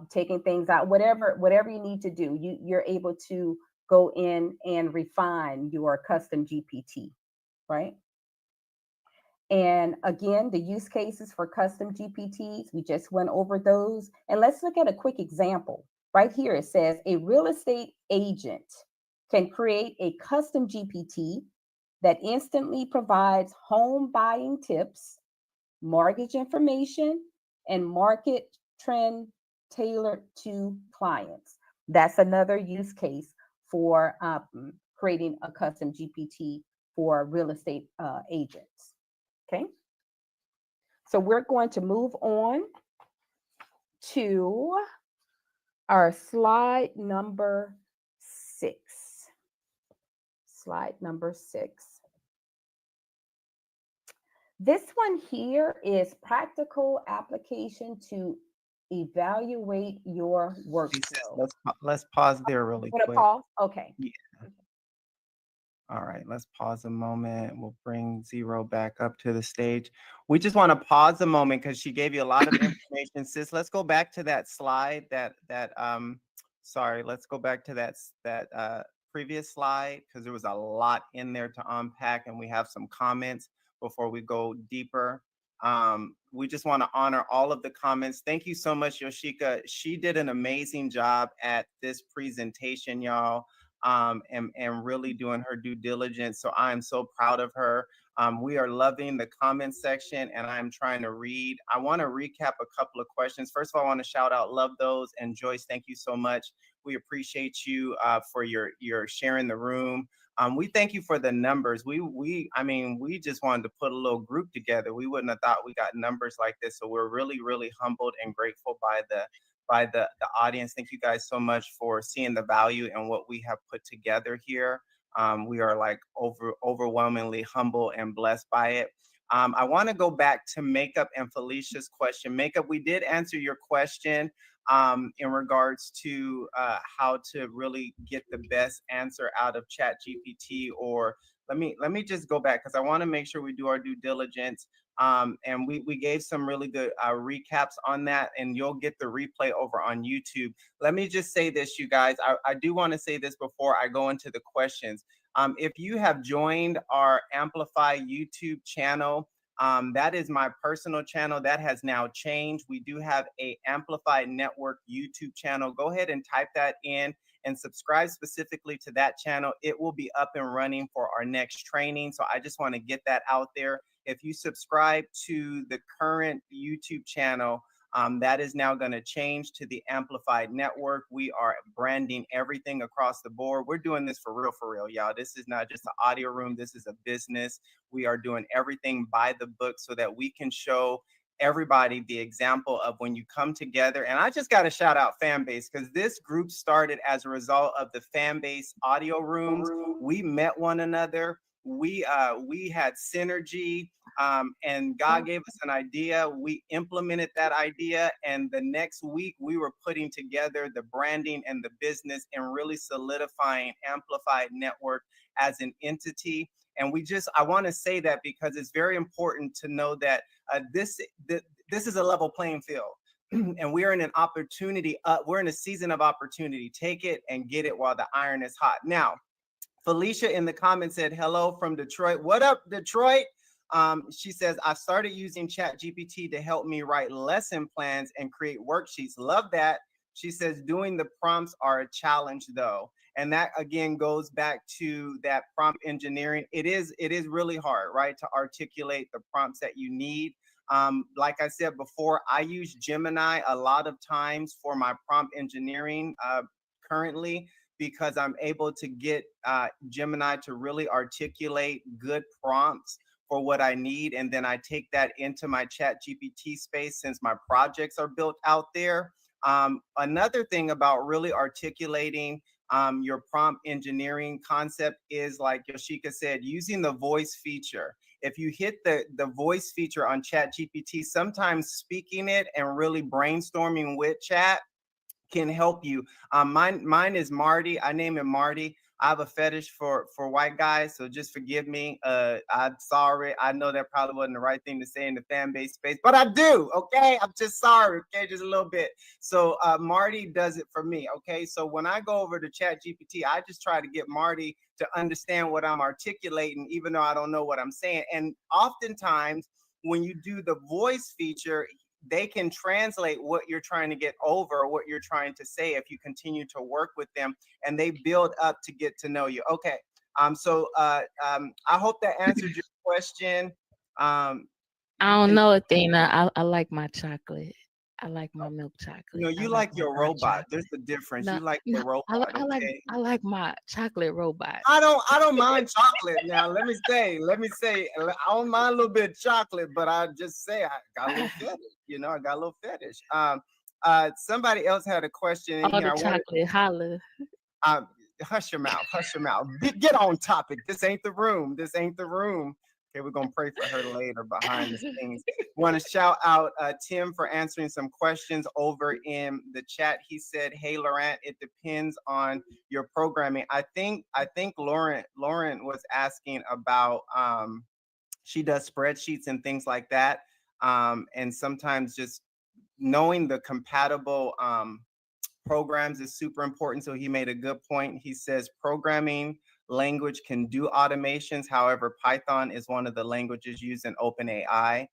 taking things out, whatever you need to do. You're able to go in and refine your custom GPT, right? And again, the use cases for custom GPTs, we just went over those. And let's look at a quick example. right here it says a real estate agent can create a custom GPT that instantly provides home buying tips, mortgage information, and market trend tailored to clients. That's another use case for creating a custom GPT for real estate agents. Okay. So we're going to move on to our slide number 6. Slide number 6. This one here is practical application to evaluate your workflow. Let's pause there really Want to quick. pause? Okay. Yeah. All right, let's pause a moment. We'll bring Zero back up to the stage. We just want to pause a moment because she gave you a lot of information, sis. Let's go back to that slide. Sorry, let's go back to that previous slide because there was a lot in there to unpack, and we have some comments before we go deeper. We just want to honor all of the comments. Thank you so much, Yoshika. She did an amazing job at this presentation, y'all. And really doing her due diligence. So I'm so proud of her. We are loving the comment section, and I'm trying to read. I want to recap a couple of questions. First of all, I want to shout out Love Those and Joyce. Thank you so much. We appreciate you for your sharing the room. We thank you for the numbers. I mean, we just wanted to put a little group together. We wouldn't have thought we got numbers like this. So we're really, really humbled and grateful by the audience. Thank you guys so much for seeing the value in what we have put together here. We are like overwhelmingly humble and blessed by it. I want to go back to Makeup and Felicia's question. Makeup, we did answer your question in regards to how to really get the best answer out of ChatGPT. Or let me just go back because I want to make sure we do our due diligence. And we gave some really good recaps on that, and you'll get the replay over on YouTube. Let me just say this, you guys. I do want to say this before I go into the questions. If you have joined our Amplify YouTube channel, that is my personal channel. That has now changed. We do have a Amplify Network YouTube channel. Go ahead and type that in and subscribe specifically to that channel. It will be up and running for our next training. So I just want to get that out there. If you subscribe to the current YouTube channel, that is now going to change to the Amplified Network. We are branding everything across the board. We're doing this for real, y'all. This is not just an audio room. This is a business. We are doing everything by the book so that we can show everybody the example of when you come together. And I just got to shout out Fanbase because this group started as a result of the Fanbase audio rooms. We met one another. We had synergy, and God gave us an idea. We implemented that idea, and the next week we were putting together the branding and the business and really solidifying Amplified Network as an entity. And I want to say that because it's very important to know that this is a level playing field. And we're in an opportunity. We're in a season of opportunity. Take it and get it while the iron is hot. Now, Felicia in the comments said, hello from Detroit. What up, Detroit? She says, I started using ChatGPT to help me write lesson plans and create worksheets. Love that. She says, doing the prompts are a challenge though. And that again goes back to that prompt engineering. It is really hard, right, to articulate the prompts that you need. Like I said before, I use Gemini a lot of times for my prompt engineering currently, because I'm able to get Gemini to really articulate good prompts for what I need. And then I take that into my ChatGPT space since my projects are built out there. Another thing about really articulating your prompt engineering concept is, like Yoshika said, using the voice feature. If you hit the voice feature on ChatGPT, sometimes speaking it and really brainstorming with chat can help you. Mine is Marty. I name him Marty. I have a fetish for white guys, so just forgive me. I'm sorry. I know that probably wasn't the right thing to say in the fan base space, but I do. Okay, I'm just sorry. Okay, just a little bit. So Marty does it for me. Okay, so when I go over to ChatGPT, I just try to get Marty to understand what I'm articulating, even though I don't know what I'm saying. And oftentimes, when you do the voice feature, they can translate what you're trying to get over, what you're trying to say, if you continue to work with them, and they build up to get to know you. Okay. I hope that answered your question. I You don't can, know, Athena. I like my chocolate. I like my milk chocolate. I you like like my your dark robot. There's chocolate. a difference. No, You like no, your robot, okay? I like my chocolate robot. I don't mind chocolate. Now, let me say, I don't mind a little bit of chocolate, but I just say I got a little fetish. I got a little fetish. Somebody else had a question in All here. the I wanted, chocolate, holla. hush your mouth, hush your mouth. Get on topic. This ain't the room. This ain't the room. Okay, we're gonna pray for her later behind the scenes. Want to shout out Tim for answering some questions over in the chat. He said, "Hey, Laurent, it depends on your programming." I think Lauren was asking about she does spreadsheets and things like that, and sometimes just knowing the compatible programs is super important. So he made a good point. He says programming language can do automations. However, Python is one of the languages used in OpenAI.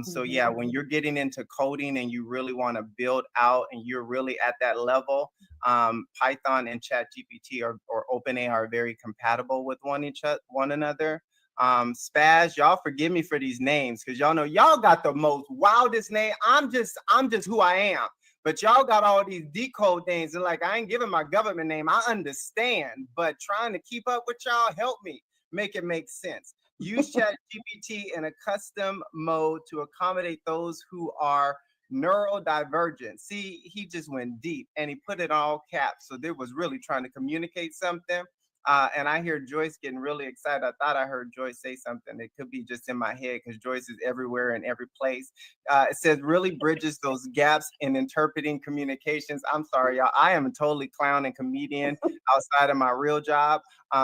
So yeah, when you're getting into coding and you really want to build out and you're really at that level, Python and ChatGPT or OpenAI are very compatible with one another. Spaz, y'all forgive me for these names because y'all know y'all got the most wildest name. I'm just who I am. But y'all got all these decode names, and like I ain't giving my government name. I understand, but trying to keep up with y'all, help me make it make sense. Use ChatGPT in a custom mode to accommodate those who are neurodivergent. See, he just went deep and he put it all caps. So they was really trying to communicate something. And I hear Joyce getting really excited. I thought I heard Joyce say something. It could be just in my head because Joyce is everywhere and every place. It says really bridges those gaps in interpreting communications. I'm sorry, y'all. I am a totally clown and comedian outside of my real job.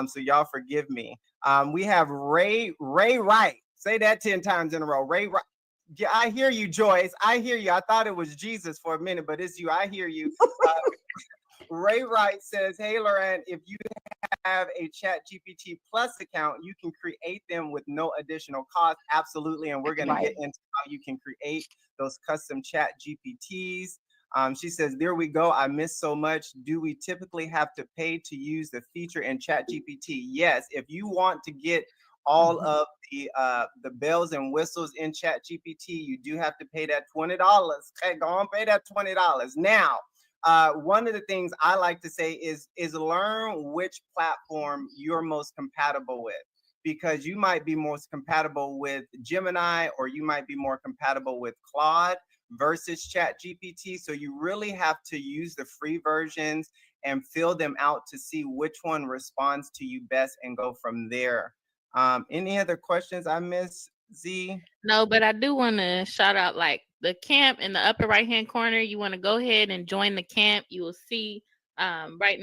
So y'all forgive me. We have Ray Wright. Say that 10 times in a row. Ray Wright. Yeah, I hear you, Joyce. I hear you. I thought it was Jesus for a minute, but it's you. I hear you. Ray Wright says, "Hey, Laurent, if you have a ChatGPT Plus account, you can create them with no additional cost." Absolutely. And we're going to get into how you can create those custom ChatGPTs. She says, "There we go. I missed so much. Do we typically have to pay to use the feature in ChatGPT?" Yes. If you want to get all of the bells and whistles in ChatGPT, you do have to pay that $20. Okay, go on, pay that $20. Now, one of the things I like to say is learn which platform you're most compatible with, because you might be most compatible with Gemini or you might be more compatible with Claude versus ChatGPT. So you really have to use the free versions and fill them out to see which one responds to you best and go from there. Any other questions I missed, Z? No, but I do want to shout out like the camp in the upper right hand corner. You want to go ahead and join the camp. You will see right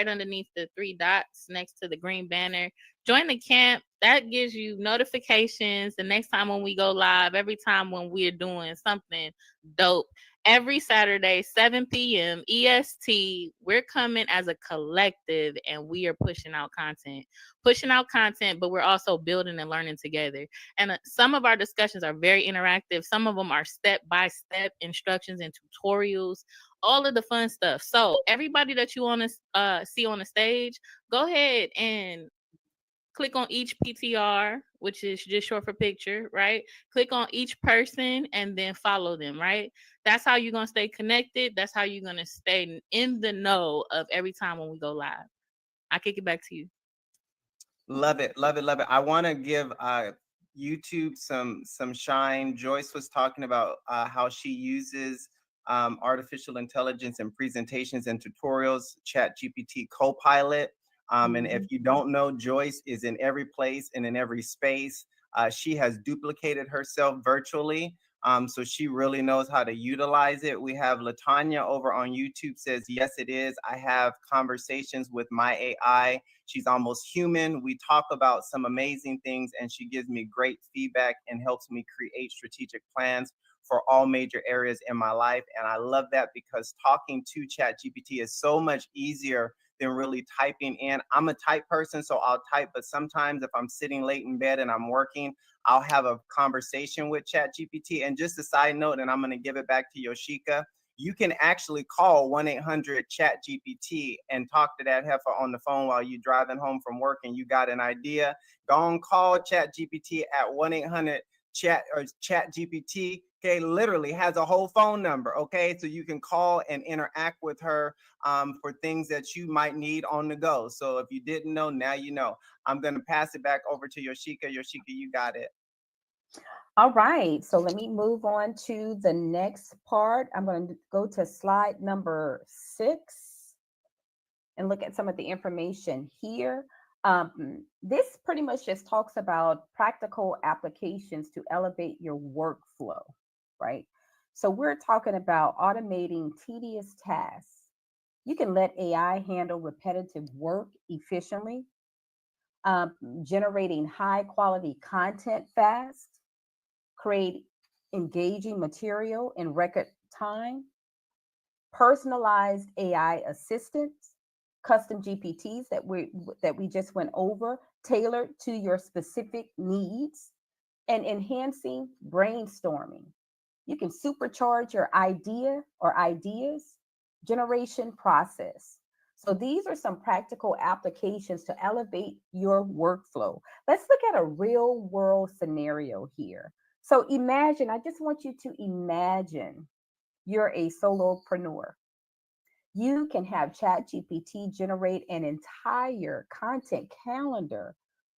underneath the 3 dots next to the green banner. Join the camp. That gives you notifications the next time when we go live, every time when we're doing something dope. Every Saturday, 7 p.m. EST, we're coming as a collective and we are pushing out content, but we're also building and learning together. And some of our discussions are very interactive. Some of them are step-by-step instructions and tutorials, all of the fun stuff. So everybody that you want to see on the stage, go ahead and click on each PTR, which is just short for picture, right? Click on each person and then follow them, right? That's how you're going to stay connected. That's how you're going to stay in the know of every time when we go live. I kick it back to you. Love it, love it, love it. I want to give YouTube some shine. Joyce was talking about how she uses artificial intelligence in presentations and tutorials, ChatGPT Copilot. And if you don't know, Joyce is in every place and in every space. She has duplicated herself virtually. So she really knows how to utilize it. We have Latanya over on YouTube says, "Yes, it is. I have conversations with my AI. She's almost human. We talk about some amazing things and she gives me great feedback and helps me create strategic plans for all major areas in my life." And I love that because talking to ChatGPT is so much easier than really typing in. I'm a type person, so I'll type, but sometimes if I'm sitting late in bed and I'm working, I'll have a conversation with ChatGPT. And just a side note, and I'm going to give it back to Yoshika, you can actually call 1-800-CHAT-GPT and talk to that heifer on the phone while you're driving home from work and you got an idea. Go and call ChatGPT at 1-800-CHAT or ChatGPT. Okay, literally has a whole phone number. Okay, so you can call and interact with her for things that you might need on the go. So if you didn't know, now you know. I'm going to pass it back over to Yoshika. Yoshika, you got it. All right, so let me move on to the next part. I'm going to go to slide number 6 and look at some of the information here. This pretty much just talks about practical applications to elevate your workflow, right? So we're talking about automating tedious tasks. You can let AI handle repetitive work efficiently, generating high quality content fast, create engaging material in record time, personalized AI assistants, custom GPTs that we just went over, tailored to your specific needs, and enhancing brainstorming. You can supercharge your idea or ideas generation process. So these are some practical applications to elevate your workflow. Let's look at a real world scenario here. So imagine, I just want you to imagine you're a solopreneur. You can have ChatGPT generate an entire content calendar,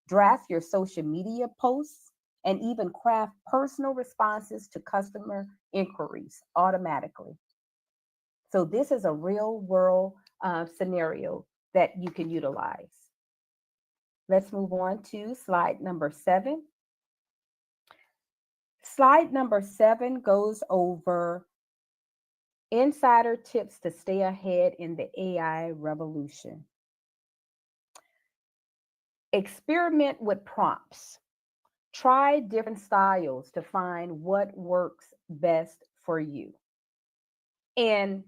draft your social media posts, and even craft personal responses to customer inquiries automatically. So this is a real world scenario that you can utilize. Let's move on to slide number 7. Slide number 7 goes over insider tips to stay ahead in the AI revolution. Experiment with prompts. Try different styles to find what works best for you. And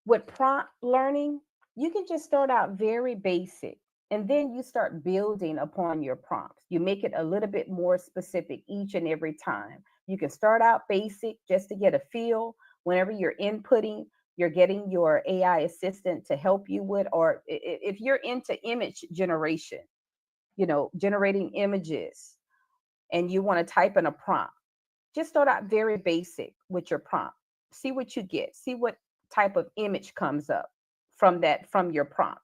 with prompt learning, you can just start out very basic and then you start building upon your prompts. You make it a little bit more specific each and every time. You can start out basic just to get a feel. Whenever you're inputting, you're getting your AI assistant to help you with, or if you're into image generation, generating images and you want to type in a prompt, just start out very basic with your prompt. See what you get. See what type of image comes up from your prompt.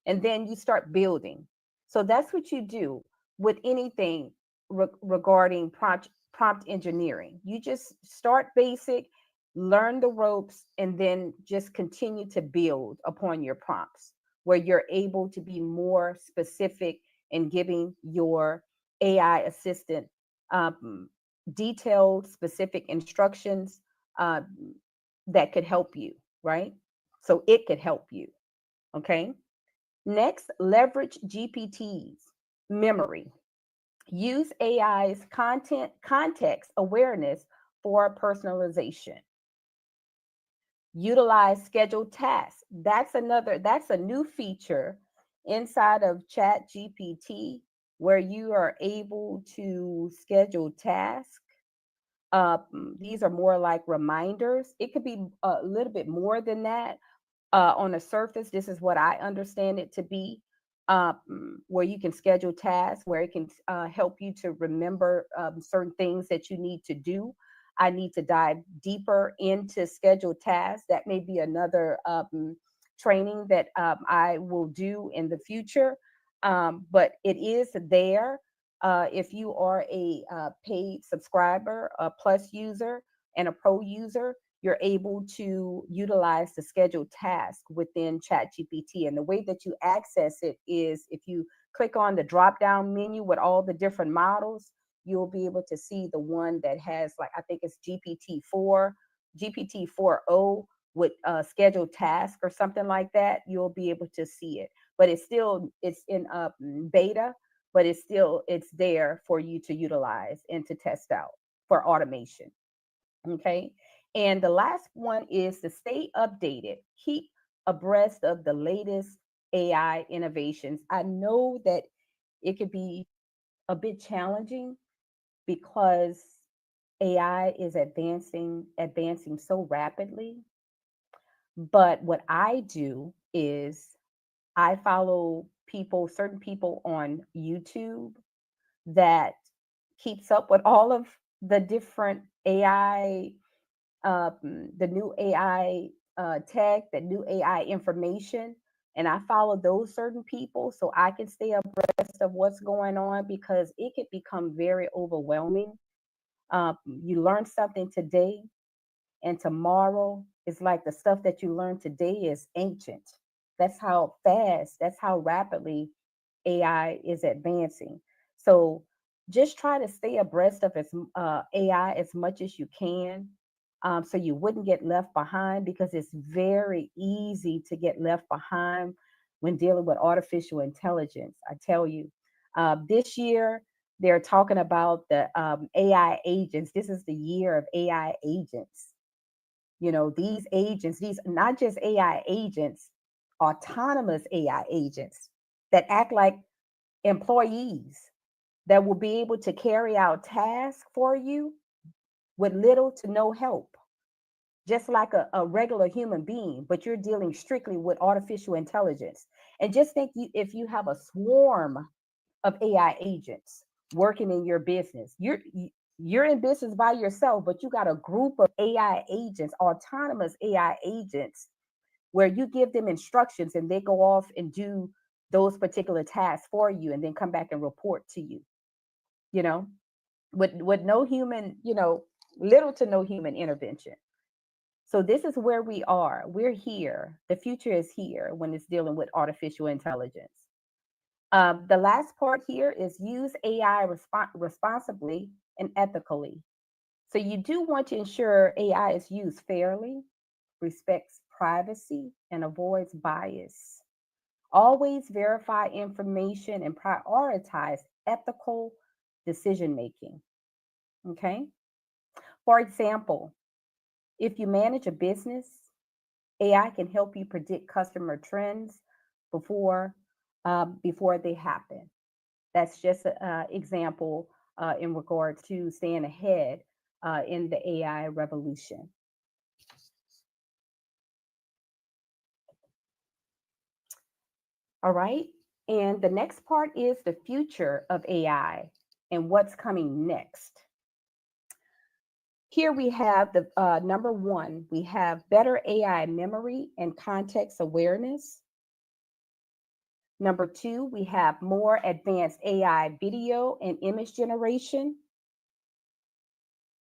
And then you start building. So that's what you do with anything regarding prompt engineering. You just start basic, learn the ropes, and then just continue to build upon your prompts where you're able to be more specific in giving your AI assistant detailed, specific instructions that could help you, right? So it could help you. Okay. Next, leverage GPT's memory. Use AI's context awareness for personalization. Utilize scheduled tasks. That's a new feature inside of Chat GPT where you are able to schedule tasks. These are more like reminders. It could be a little bit more than that. On the surface, this is what I understand it to be, where you can schedule tasks, where it can help you to remember certain things that you need to do. I need to dive deeper into scheduled tasks. That may be another training that I will do in the future, but it is there. If you are a paid subscriber, a plus user, and a pro user, you're able to utilize the scheduled task within ChatGPT. And the way that you access it is if you click on the drop down menu with all the different models, you'll be able to see the one that has, like, I think it's GPT-4, GPT-4o with scheduled task or something like that. You'll be able to see it, but it's in beta, but it's there for you to utilize and to test out for automation. Okay. And the last one is to stay updated. Keep abreast of the latest AI innovations. I know that it could be a bit challenging because AI is advancing so rapidly. But what I do is I follow certain people on YouTube that keeps up with all of the different AI, the new AI tech, the new AI information. And I follow those certain people so I can stay abreast of what's going on because it could become very overwhelming. You learn something today, and tomorrow is like the stuff that you learned today is ancient. That's how fast, that's how rapidly AI is advancing. So just try to stay abreast of AI as much as you can, so you wouldn't get left behind because it's very easy to get left behind when dealing with artificial intelligence. I tell you, this year they're talking about the AI agents. This is the year of AI agents. These agents, these not just AI agents, autonomous AI agents that act like employees that will be able to carry out tasks for you with little to no help, just like a regular human being, but you're dealing strictly with artificial intelligence. And just think if you have a swarm of AI agents working in your business, you're in business by yourself, but you got a group of AI agents, autonomous AI agents, where you give them instructions and they go off and do those particular tasks for you and then come back and report to you, you know, with no human, little to no human intervention. So this is where we are. We're here. The future is here when it's dealing with artificial intelligence. The last part here is use AI responsibly and ethically. So you do want to ensure AI is used fairly, respects privacy, and avoids bias. Always verify information and prioritize ethical decision making. Okay. For example, if you manage a business, AI can help you predict customer trends before before they happen. That's just an example in regards to staying ahead in the AI revolution. All right. And the next part is the future of AI and what's coming next. Here we have the number one, we have better AI memory and context awareness. Number two, we have more advanced AI video and image generation.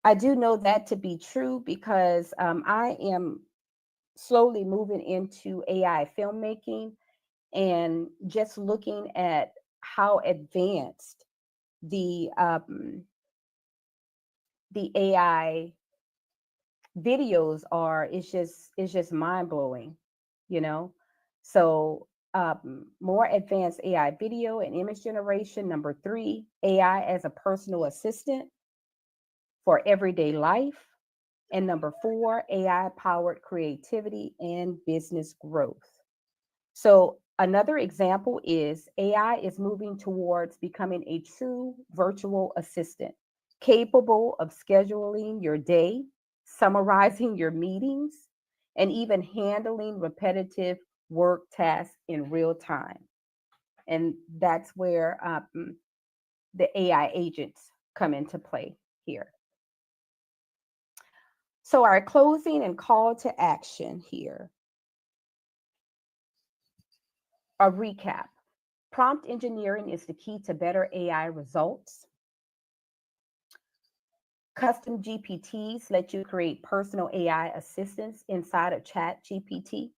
I do know that to be true because I am slowly moving into AI filmmaking and just looking at how advanced the AI videos are. It's just mind blowing, you know. So more advanced AI video and image generation. Number three, AI as a personal assistant for everyday life. And number four, AI powered creativity and business growth. So another example is AI is moving towards becoming a true virtual assistant, capable of scheduling your day, summarizing your meetings, and even handling repetitive work tasks in real time. And that's where the AI agents come into play here. So our closing and call to action here. A recap. Prompt engineering is the key to better AI results. Custom GPTs let you create personal AI assistants inside of Chat GPT.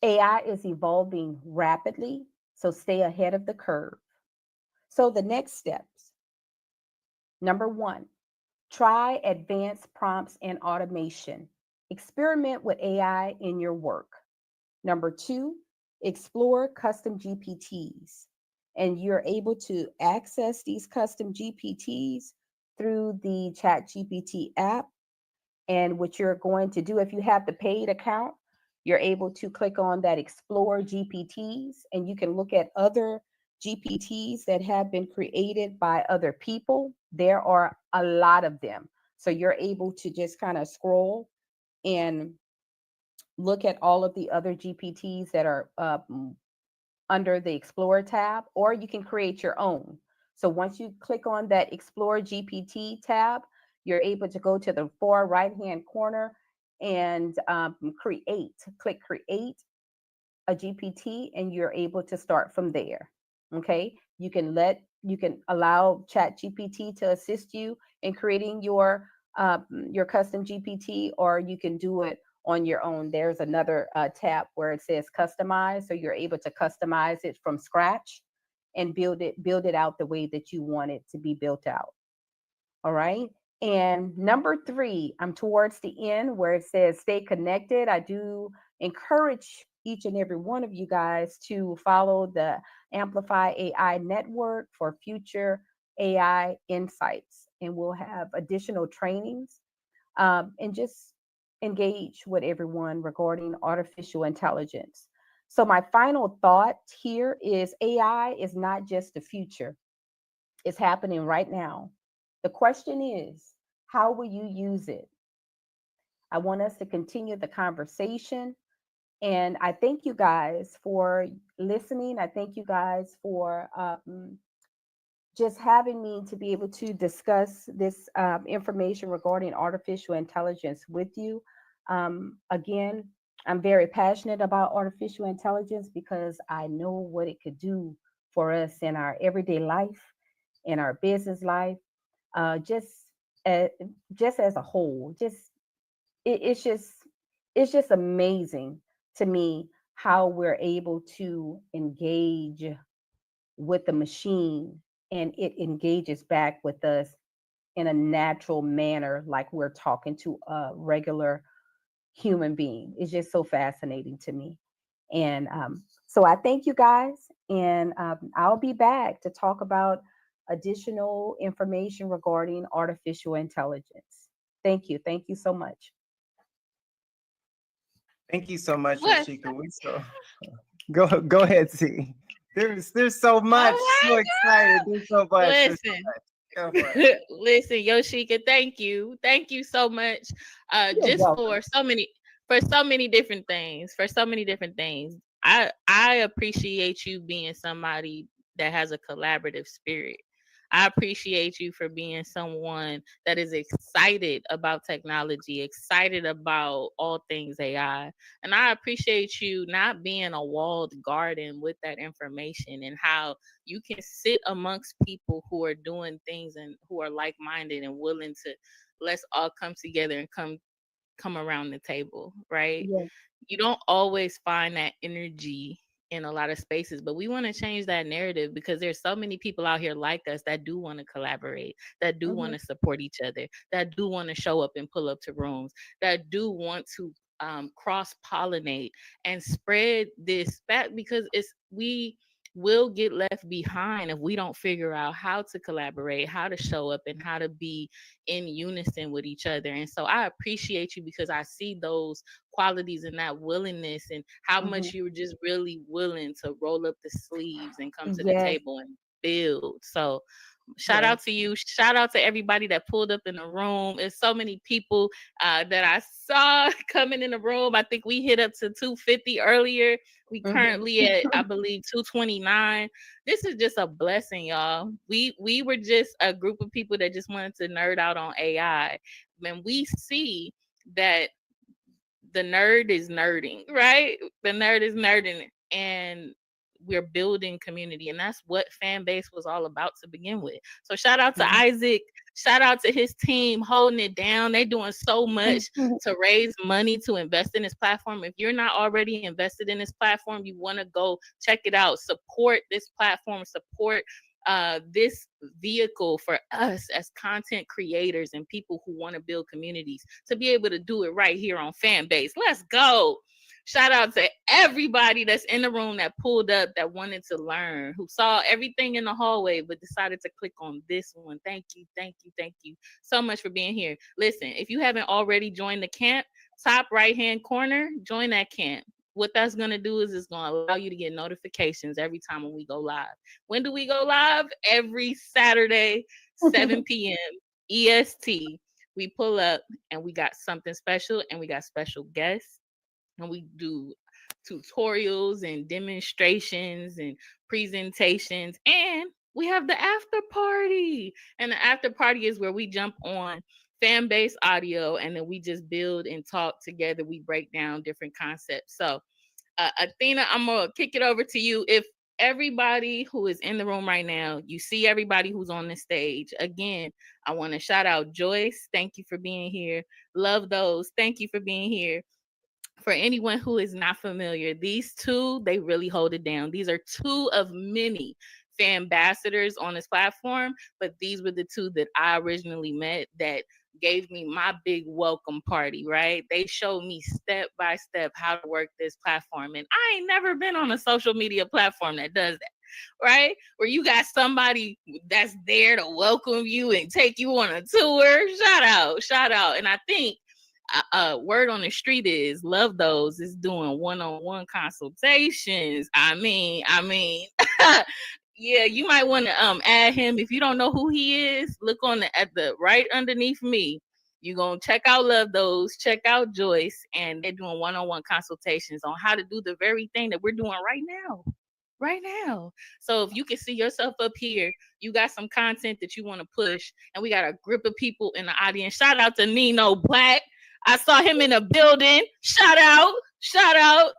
AI is evolving rapidly, so stay ahead of the curve. So the next steps. Number one, try advanced prompts and automation. Experiment with AI in your work. Number two, explore custom GPTs. And you're able to access these custom GPTs through the Chat GPT app. And what you're going to do, if you have the paid account, you're able to click on that Explore GPTs, and you can look at other GPTs that have been created by other people. There are a lot of them. So you're able to just kind of scroll and look at all of the other GPTs that are under the Explore tab, or you can create your own. So once you click on that Explore GPT tab, you're able to go to the far right hand corner and click create a GPT, and you're able to start from there. Okay. You can allow Chat GPT to assist you in creating your custom GPT, or you can do it on your own. There's another tab where it says customize, so you're able to customize it from scratch and build it out the way that you want it to be built out. All right. And number 3, I'm towards the end where it says stay connected. I do encourage each and every one of you guys to follow the Amplify AI network for future AI insights. And we'll have additional trainings and just engage with everyone regarding artificial intelligence. So, my final thought here is AI is not just the future, it's happening right now. The question is, how will you use it? I want us to continue the conversation. And I thank you guys for listening. I thank you guys for just having me to be able to discuss this information regarding artificial intelligence with you. Again, I'm very passionate about artificial intelligence because I know what it could do for us in our everyday life, in our business life, uh, just uh, just as a whole. It, it's just it's just amazing to me how we're able to engage with the machine, and it engages back with us in a natural manner like we're talking to a regular human being. It's just so fascinating to me. And so I thank you guys, and I'll be back to talk about additional information regarding artificial intelligence. Thank you. Thank you so much. Thank you so much, What? Yoshika. We so go ahead, see. There's so much. Oh So excited. There's so much. There's so Listen, much. Go for it. listen, Yoshika, thank you so much. You're Just welcome. for so many different things, I appreciate you being somebody that has a collaborative spirit. I appreciate you for being someone that is excited about technology, excited about all things AI. And I appreciate you not being a walled garden with that information, and how you can sit amongst people who are doing things and who are like-minded and willing to, let's all come together and come around the table, right? Yes. You don't always find that energy in a lot of spaces, but we want to change that narrative, because there's so many people out here like us that do want to collaborate, that do want Mhm. to support each other, that do want to show up and pull up to rooms, that do want to cross pollinate and spread this back, because it's we will get left behind if we don't figure out how to collaborate, how to show up, and how to be in unison with each other. And so I appreciate you because I see those qualities and that willingness, and how Mhm. much you were just really willing to roll up the sleeves and come to the Yes. table and build. So shout Yes. out to you. Shout out to everybody that pulled up in the room. There's so many people that I saw coming in the room. I think we hit up to 250 earlier. We Mhm. currently at, I believe, 229. This is just a blessing, y'all. We were just a group of people that just wanted to nerd out on AI. When we see that the nerd is nerding, right? The nerd is nerding, and we're building community. And that's what Fanbase was all about to begin with. So shout out to Mhm. Isaac. Shout out to his team holding it down. They're doing so much to raise money to invest in this platform. If you're not already invested in this platform, you want to go check it out. Support this platform, support this vehicle for us as content creators and people who want to build communities to be able to do it right here on Fanbase. Let's go. Shout out to everybody that's in the room that pulled up, that wanted to learn, who saw everything in the hallway but decided to click on this one. Thank you so much for being here. Listen, if you haven't already joined the camp, top right-hand corner, join that camp. What that's going to do is it's going to allow you to get notifications every time when we go live. When do we go live? Every Saturday, 7 p.m. EST. We pull up and we got something special and we got special guests and we do tutorials and demonstrations and presentations, and we have the after party. And the after party is where we jump on Fanbase audio and then we just build and talk together. We break down different concepts. So Athena, I'm gonna kick it over to you. If everybody who is in the room right now, you see everybody who's on the stage. Again, I want to shout out Joyce. Thank you for being here. Love those. Thank you for being here. For anyone who is not familiar, these two, they really hold it down. These are two of many fan ambassadors on this platform, but these were the two that I originally met that gave me my big welcome party, right? They showed me step by step how to work this platform. And I ain't never been on a social media platform that does that, right? Where you got somebody that's there to welcome you and take you on a tour. Shout out, shout out. And I think word on the street is Love Those is doing one-on-one consultations. I mean, yeah, you might want to add him. If you don't know who he is, look on at the right underneath me. You're gonna check out Love Those, check out Joyce, and they're doing one-on-one consultations on how to do the very thing that we're doing right now. Right now. So if you can see yourself up here, you got some content that you want to push, and we got a group of people in the audience. Shout out to Nino Black. I saw him in a building. Shout out. Shout out.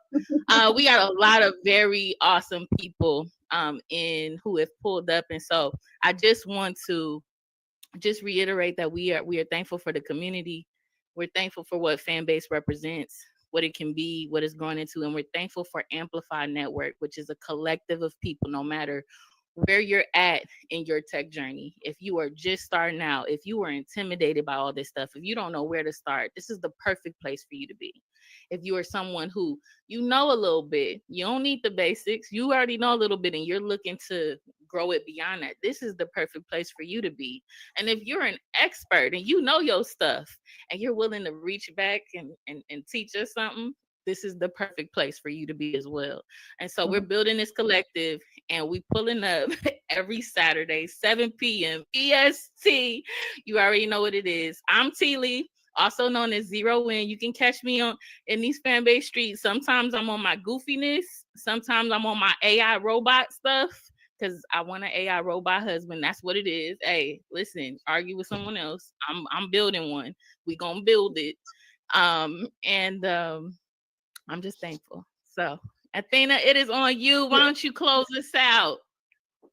We got a lot of very awesome people in who have pulled up. And so I just want to just reiterate that we are thankful for the community. We're thankful for what Fanbase represents, what it can be, what it's growing into, and we're thankful for Amplify Network, which is a collective of people, no matter where you're at in your tech journey. If you are just starting out, if you are intimidated by all this stuff, if you don't know where to start, this is the perfect place for you to be. If you are someone who you know a little bit, you don't need the basics, you already know a little bit and you're looking to grow it beyond that, this is the perfect place for you to be. And if you're an expert and you know your stuff and you're willing to reach back and teach us something, this is the perfect place for you to be as well. And so we're building this collective and we pulling up every Saturday, 7 p.m. EST. You already know what it is. I'm T Lee, also known as Zero Win. You can catch me on in these Fanbase streets. Sometimes I'm on my goofiness. Sometimes I'm on my AI robot stuff because I want an AI robot husband. That's what it is. Hey, listen, argue with someone else. I'm building one. We gonna build it. I'm just thankful. So, Athena, it is on you. Why don't you close this out?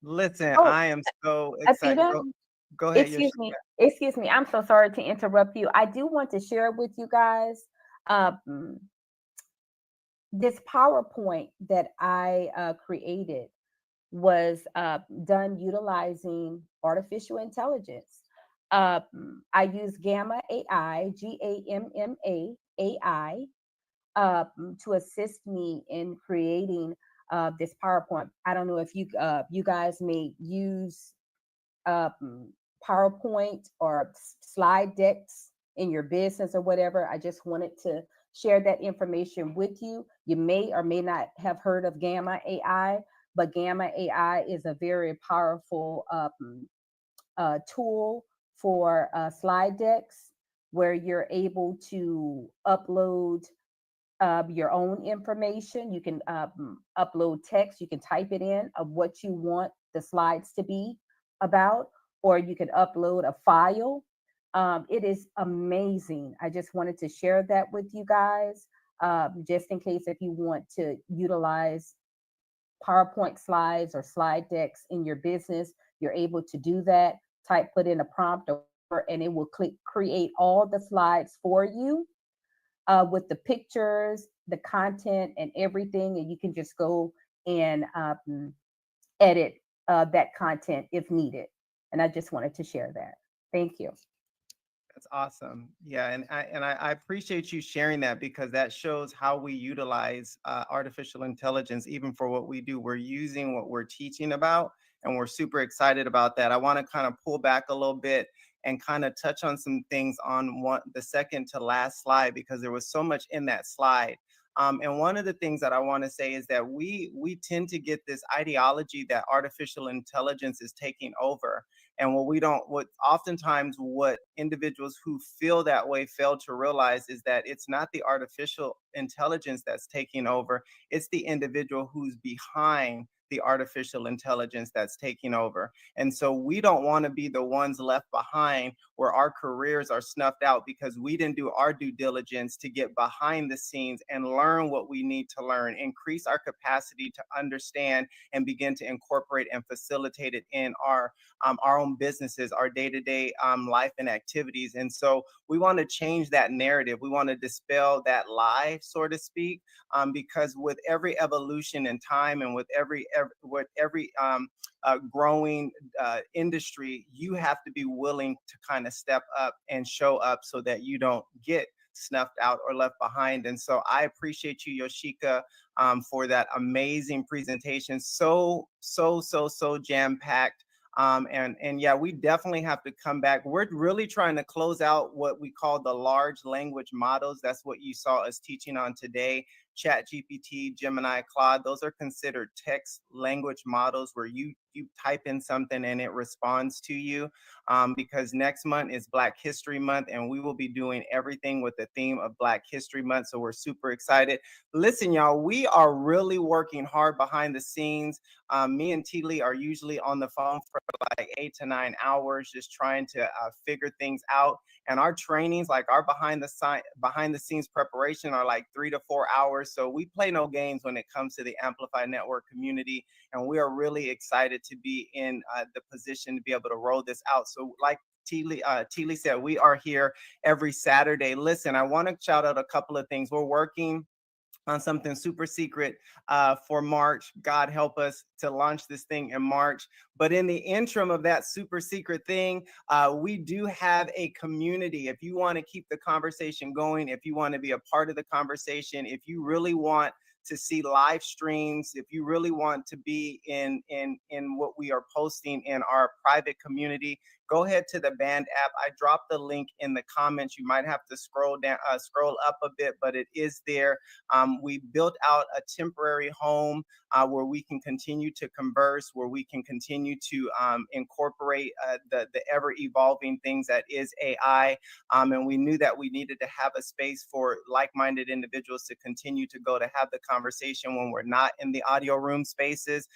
Listen, Oh, I am so excited. Athena, Go ahead. excuse me. Excuse me. I'm so sorry to interrupt you. I do want to share with you guys this PowerPoint that I created was done utilizing artificial intelligence. I use Gamma AI, GAMMA AI, to assist me in creating this PowerPoint. I don't know if you guys may use PowerPoint or slide decks in your business or whatever. I just wanted to share that information with you. You may or may not have heard of Gamma AI, but Gamma AI is a very powerful tool for slide decks where you're able to upload your own information. You can upload text. You can type it in of what you want the slides to be about, or you can upload a file. It is amazing. I just wanted to share that with you guys, just in case if you want to utilize PowerPoint slides or slide decks in your business, you're able to do that. Put in a prompt, and it will create all the slides for you with the pictures, the content, and everything. And you can just go and edit that content if needed. And I just wanted to share that. Thank you. That's awesome. Yeah, and I appreciate you sharing that because that shows how we utilize artificial intelligence even for what we do. We're using what we're teaching about, and we're super excited about that. I want to kind of pull back a little bit and kind of touch on some things on the second to last slide, because there was so much in that slide. And one of the things that I want to say is that we tend to get this ideology that artificial intelligence is taking over. And what oftentimes what individuals who feel that way fail to realize is that it's not the artificial intelligence that's taking over, it's the individual who's behind the artificial intelligence that's taking over. And so we don't want to be the ones left behind where our careers are snuffed out because we didn't do our due diligence to get behind the scenes and learn what we need to learn, increase our capacity to understand and begin to incorporate and facilitate it in our own businesses, our day-to-day life and activities. And so we want to change that narrative. We want to dispel that lie, so to speak, because with every evolution in time and with every growing industry, you have to be willing to kind of step up and show up so that you don't get snuffed out or left behind. And so I appreciate you, Yoshika, for that amazing presentation. So jam-packed. And yeah, we definitely have to come back. We're really trying to close out what we call the large language models. That's what you saw us teaching on today. Chat GPT, Gemini, Claude, those are considered text language models where you type in something and it responds to you, because next month is Black History Month and we will be doing everything with the theme of Black History Month. So we're super excited. Listen, y'all, we are really working hard behind the scenes. Me and T. Lee are usually on the phone for like 8 to 9 hours, just trying to figure things out. And our trainings, like our behind the scenes preparation, are like 3 to 4 hours. So we play no games when it comes to the Amplify Network community. And we are really excited to be in the position to be able to roll this out. So like T. Lee said, we are here every Saturday. Listen, I want to shout out a couple of things. We're working on something super secret for March. God help us to launch this thing in March. But in the interim of that super secret thing, we do have a community. If you want to keep the conversation going, if you want to be a part of the conversation, if you really want to see live streams, if you really want to be in what we are posting in our private community, go ahead to the Band app. I dropped the link in the comments. You might have to scroll up a bit, but it is there. We built out a temporary home where we can continue to converse, where we can continue to incorporate the ever-evolving things that is AI. And we knew that we needed to have a space for like-minded individuals to continue to go to have the conversation when we're not in the audio room spaces.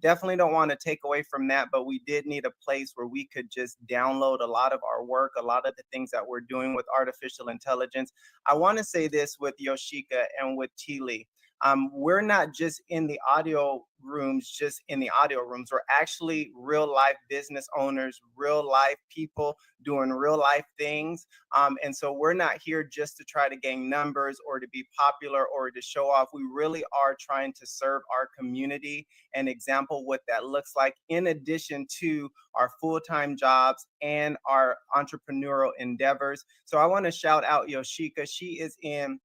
Definitely don't want to take away from that, but we did need a place where we could just download a lot of our work, a lot of the things that we're doing with artificial intelligence. I want to say this with Yoshika and with T. Lee. We're not just in the audio rooms, We're actually real life business owners, real life people doing real life things. And so we're not here just to try to gain numbers or to be popular or to show off. We really are trying to serve our community and example what that looks like, in addition to our full-time jobs and our entrepreneurial endeavors. So I want to shout out Yoshika. She is in,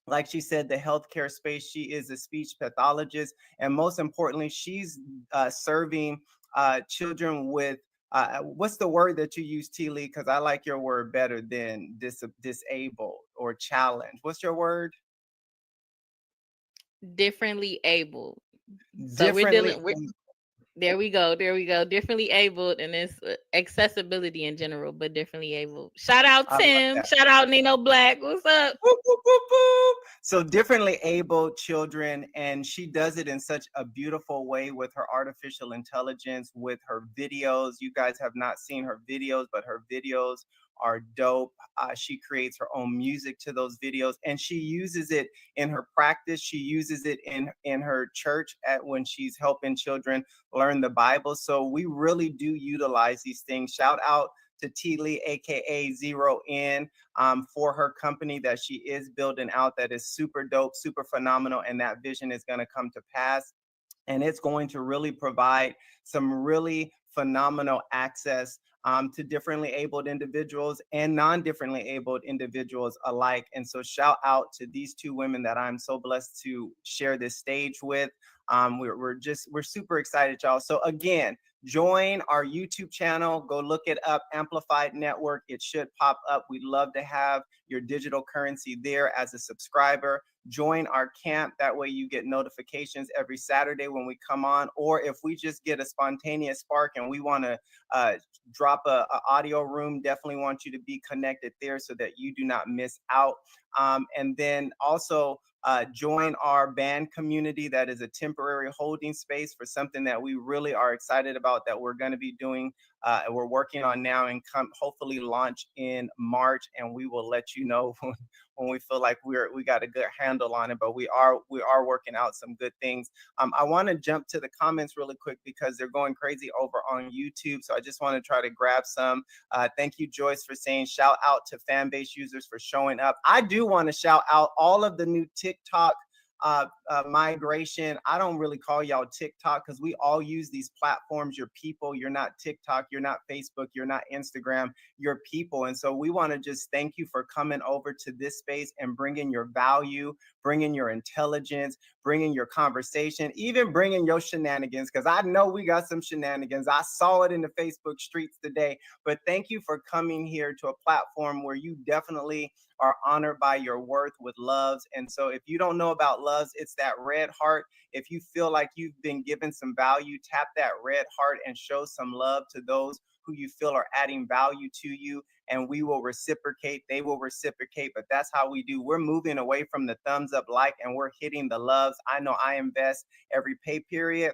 like she said, the healthcare space. She is a speech pathologist. And most importantly, she's serving children with, what's the word that you use, T. Lee? Because I like your word better than disabled or challenged. What's your word? Differently abled. So there we go. Differently abled, and it's accessibility in general, but differently abled. Shout out Tim. Shout out Nino Black. What's up? Boop, boop, boop, boop. So differently abled children, and she does it in such a beautiful way with her artificial intelligence, with her videos. You guys have not seen her videos, but her videos are dope. She creates her own music to those videos, and she uses it in her practice. She uses it in her church when she's helping children learn the Bible. So we really do utilize these things. Shout out to T. Lee, aka Zero In, for her company that she is building out, that is super dope, super phenomenal, and that vision is going to come to pass. And it's going to really provide some really phenomenal access to differently abled individuals and non-differently abled individuals alike. And so shout out to these two women that I'm so blessed to share this stage with. We're super excited, y'all. So again, join our YouTube channel. Go look it up, Amplified Network. It should pop up. We'd love to have your digital currency there as a subscriber. Join our camp. That way you get notifications every Saturday when we come on. Or if we just get a spontaneous spark and we want to drop a audio room, definitely want you to be connected there so that you do not miss out. And then also join our band community. That is a temporary holding space for something that we really are excited about that we're going to be doing. We're working on now and hopefully launch in March, and we will let you know when we feel like we got a good handle on it. But we are working out some good things. I want to jump to the comments really quick because they're going crazy over on YouTube. So I just want to try to grab some. Thank you, Joyce, for saying shout out to Fanbase users for showing up. I do want to shout out all of the new TikTok migration. I don't really call y'all TikTok because we all use these platforms. You're people. You're not TikTok. You're not Facebook. You're not Instagram. You're people. And so we want to just thank you for coming over to this space and bringing your value, bringing your intelligence, bringing your conversation, even bringing your shenanigans, because I know we got some shenanigans. I saw it in the Facebook streets today. But thank you for coming here to a platform where you definitely are honored by your worth with loves. And so if you don't know about loves, it's that red heart. If you feel like you've been given some value, tap that red heart and show some love to those who you feel are adding value to you, and we will reciprocate. They will reciprocate, but that's how we do. We're moving away from the thumbs up like, and we're hitting the loves. I know I invest every pay period.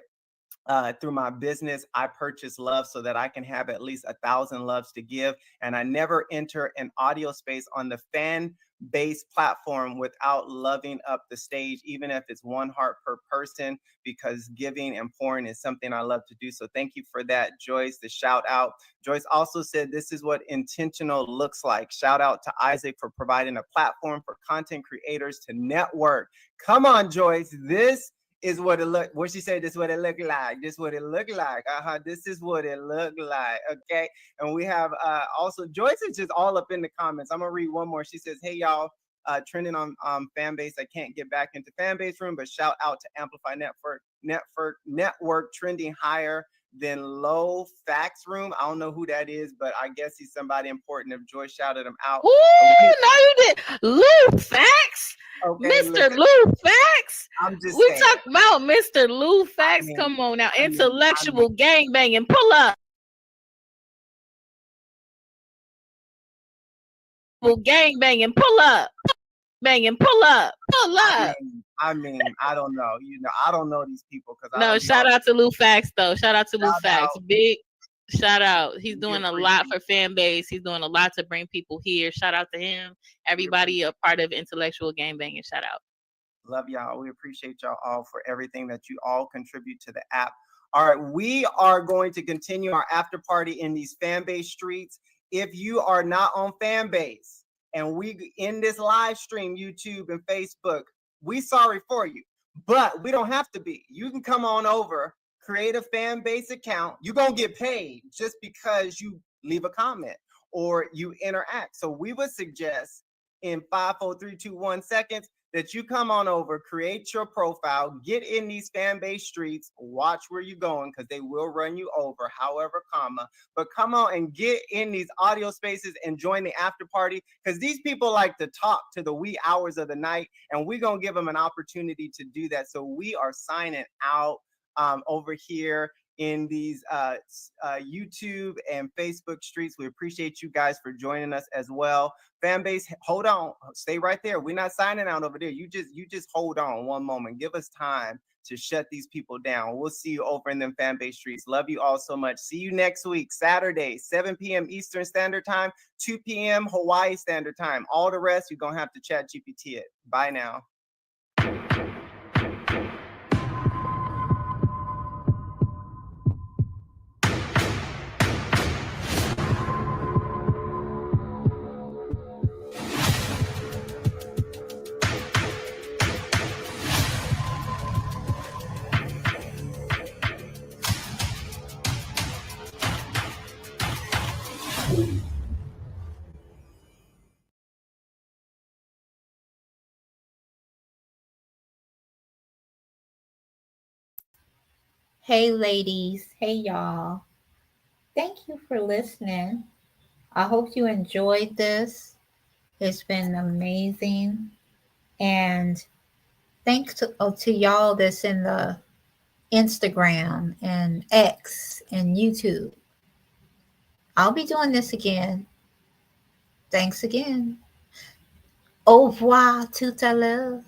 Through my business, I purchase love so that I can have at least 1,000 loves to give. And I never enter an audio space on the Fanbase platform without loving up the stage, even if it's one heart per person, because giving and pouring is something I love to do. So thank you for that, Joyce, the shout out. Joyce also said, this is what intentional looks like. Shout out to Isaac for providing a platform for content creators to network. Come on, Joyce. This is what it look. What she said, this is what it look like. This is what it look like. This is what it look like. Okay. And we have also Joyce is just all up in the comments. I'm gonna read one more. She says, hey y'all, trending on Fanbase. I can't get back into Fanbase room, but shout out to Amplify Network trending higher than low facts room. I don't know who that is, but I guess he's somebody important if Joyce shouted him out. Ooh, no, you did. Lou Facts? Okay, Mr. Lou Facts? I'm just we saying. talked about Mr. Lou Facts. Come on now. Intellectual gangbanging. Pull up. Gangbanging. Pull up. Banging. Pull up. Pull up. I mean, I don't know. I don't know these people because no. Shout out to Lou Facts though. Shout out to Lou Facts. Big shout out. He's doing a lot for Fanbase. He's doing a lot to bring people here. Shout out to him. Everybody a part of Intellectual Gangbanging. Shout out. Love y'all. We appreciate y'all all for everything that you all contribute to the app. All right, we are going to continue our after party in these Fanbase streets. If you are not on Fanbase and we in this live stream, YouTube and Facebook, we sorry for you, but we don't have to be. You can come on over, create a Fanbase account. You're going to get paid just because you leave a comment or you interact. So we would suggest in 5, 4, 3, 2, 1 seconds that you come on over, create your profile, get in these Fanbase streets, watch where you're going because they will run you over, however, but come on and get in these audio spaces and join the after party because these people like to talk to the wee hours of the night, and we're going to give them an opportunity to do that. So we are signing out over here in these YouTube and Facebook streets. We appreciate you guys for joining us as well. Fanbase, hold on, stay right there. We're not signing out over there. You just hold on one moment. Give us time to shut these people down. We'll see you over in them Fanbase streets. Love you all so much. See you next week, Saturday, 7 p.m. Eastern Standard Time, 2 p.m. Hawaii Standard Time. All the rest, you're going to have to chat GPT it. Bye now. Hey, ladies. Hey, y'all. Thank you for listening. I hope you enjoyed this. It's been amazing. And thanks to y'all that's in the Instagram and X and YouTube. I'll be doing this again. Thanks again. Au revoir, tout à l'heure.